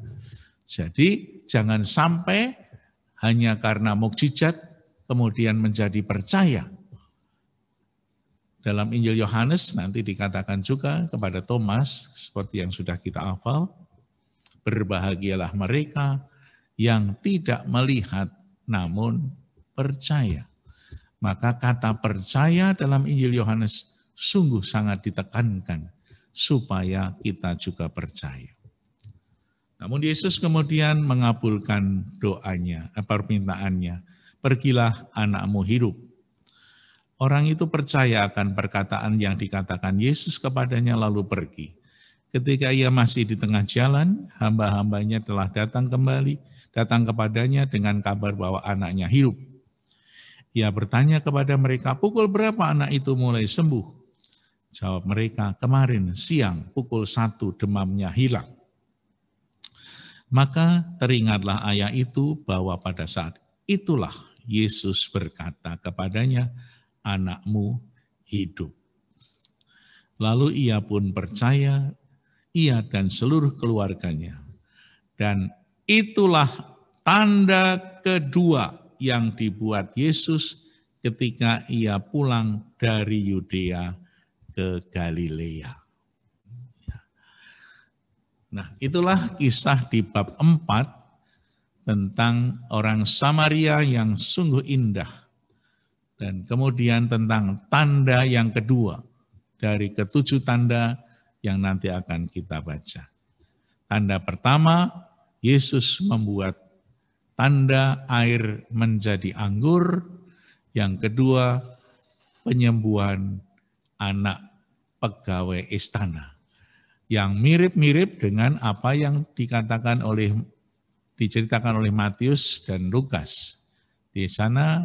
Speaker 2: Jadi jangan sampai hanya karena mukjizat kemudian menjadi percaya. Dalam Injil Yohanes nanti dikatakan juga kepada Thomas, seperti yang sudah kita hafal, berbahagialah mereka yang tidak melihat namun percaya. Maka kata percaya dalam Injil Yohanes sungguh sangat ditekankan supaya kita juga percaya. Namun Yesus kemudian mengabulkan doanya, permintaannya, pergilah anakmu hidup. Orang itu percaya akan perkataan yang dikatakan Yesus kepadanya lalu pergi. Ketika ia masih di tengah jalan, hamba-hambanya telah datang kepadanya dengan kabar bahwa anaknya hidup. Ia bertanya kepada mereka, pukul berapa anak itu mulai sembuh? Jawab mereka, kemarin siang pukul 1 demamnya hilang. Maka teringatlah ayah itu bahwa pada saat itulah Yesus berkata kepadanya, anakmu hidup. Lalu ia pun percaya, ia dan seluruh keluarganya. Dan itulah tanda kedua yang dibuat Yesus ketika ia pulang dari Yudea ke Galilea. Nah, itulah kisah di bab 4 tentang orang Samaria yang sungguh indah. Dan kemudian tentang tanda yang kedua dari ke-7 tanda yang nanti akan kita baca. Tanda pertama, Yesus membuat tanda air menjadi anggur. Yang kedua, penyembuhan anak pegawai istana. Yang mirip-mirip dengan apa yang diceritakan oleh Matius dan Lukas. Di sana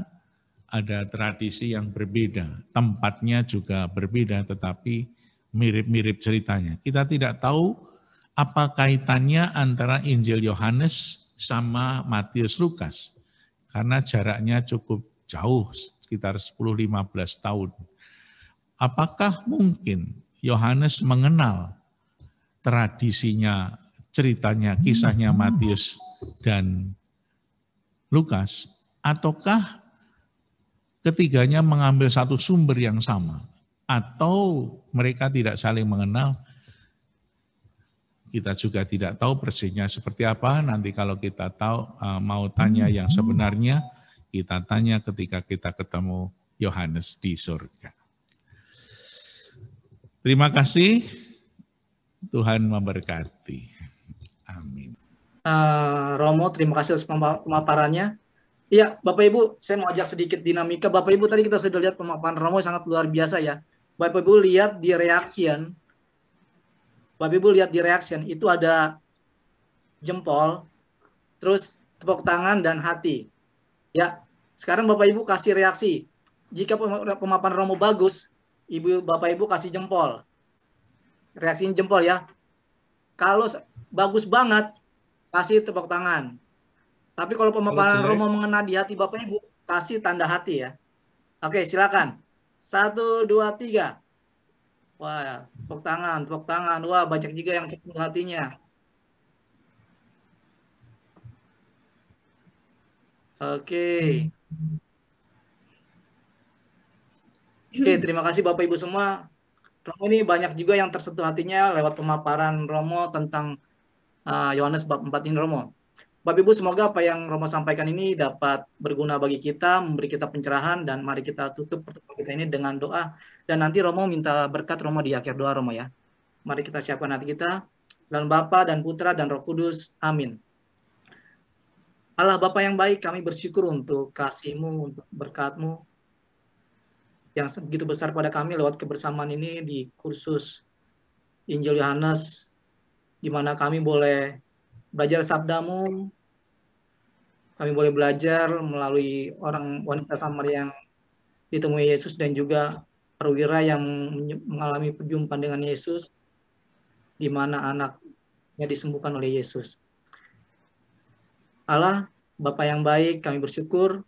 Speaker 2: ada tradisi yang berbeda, tempatnya juga berbeda, tetapi mirip-mirip ceritanya. Kita tidak tahu apa kaitannya antara Injil Yohanes sama Matius Lukas, karena jaraknya cukup jauh, sekitar 10-15 tahun. Apakah mungkin Yohanes mengenal tradisinya, ceritanya, kisahnya Matius dan Lukas, ataukah ketiganya mengambil satu sumber yang sama, atau mereka tidak saling mengenal? Kita juga tidak tahu persisnya seperti apa. Nanti kalau kita tahu, mau tanya yang sebenarnya, kita tanya ketika kita ketemu Yohanes di surga. Terima kasih, Tuhan memberkati. Amin.
Speaker 3: Romo, terima kasih atas pemaparannya. Iya, Bapak Ibu, saya mau ajak sedikit dinamika. Bapak Ibu, tadi kita sudah lihat pemaparan Romo sangat luar biasa ya. Bapak Ibu lihat di reaction, itu ada jempol, terus tepuk tangan dan hati. Ya, sekarang Bapak Ibu kasih reaksi. Jika pemaparan Romo bagus, Bapak Ibu kasih jempol. Reaksinya jempol ya. Kalau bagus banget, kasih tepuk tangan. Tapi kalau pemaparan Romo mengena di hati Bapak Ibu, kasih tanda hati ya. Oke, silakan. 1, 2, 3. Wah, tepuk tangan. Wah, banyak juga yang tersentuh hatinya. Oke. Oke, terima kasih Bapak Ibu semua. Romo ini banyak juga yang tersentuh hatinya lewat pemaparan Romo tentang Yohanes bab 4 ini Romo. Bapak Ibu, semoga apa yang Romo sampaikan ini dapat berguna bagi kita, memberi kita pencerahan, dan mari kita tutup pertemuan kita ini dengan doa. Dan nanti Romo minta berkat Romo di akhir doa Romo ya. Mari kita siapkan hati kita. Dalam Bapa dan Putra dan Roh Kudus. Amin. Allah Bapa yang baik, kami bersyukur untuk kasih-Mu, untuk berkat-Mu yang begitu besar pada kami lewat kebersamaan ini di kursus Injil Yohanes, di mana kami boleh belajar sabda-Mu, kami boleh belajar melalui orang wanita Samaria yang ditemui Yesus, dan juga perwira yang mengalami perjumpaan dengan Yesus, di mana anaknya disembuhkan oleh Yesus. Allah, Bapa yang baik, kami bersyukur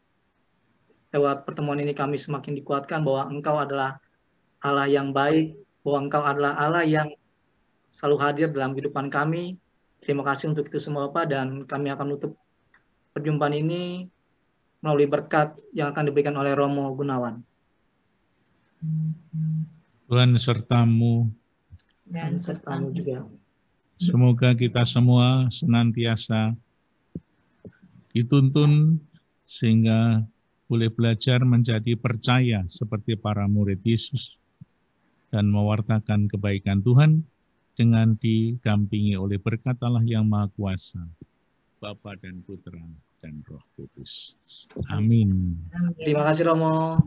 Speaker 3: lewat pertemuan ini kami semakin dikuatkan bahwa Engkau adalah Allah yang baik, bahwa Engkau adalah Allah yang selalu hadir dalam kehidupan kami. Terima kasih untuk itu semua Bapak, dan kami akan menutup perjumpaan ini melalui berkat yang akan diberikan oleh Romo Gunawan.
Speaker 2: Tuhan sertamu
Speaker 1: Dan
Speaker 3: sertamu juga.
Speaker 2: Semoga kita semua senantiasa dituntun sehingga boleh belajar menjadi percaya seperti para murid Yesus dan mewartakan kebaikan Tuhan dengan didampingi oleh berkat Allah yang Maha Kuasa, Bapa dan Putra dan Roh Kudus. Amin.
Speaker 3: Terima kasih Romo.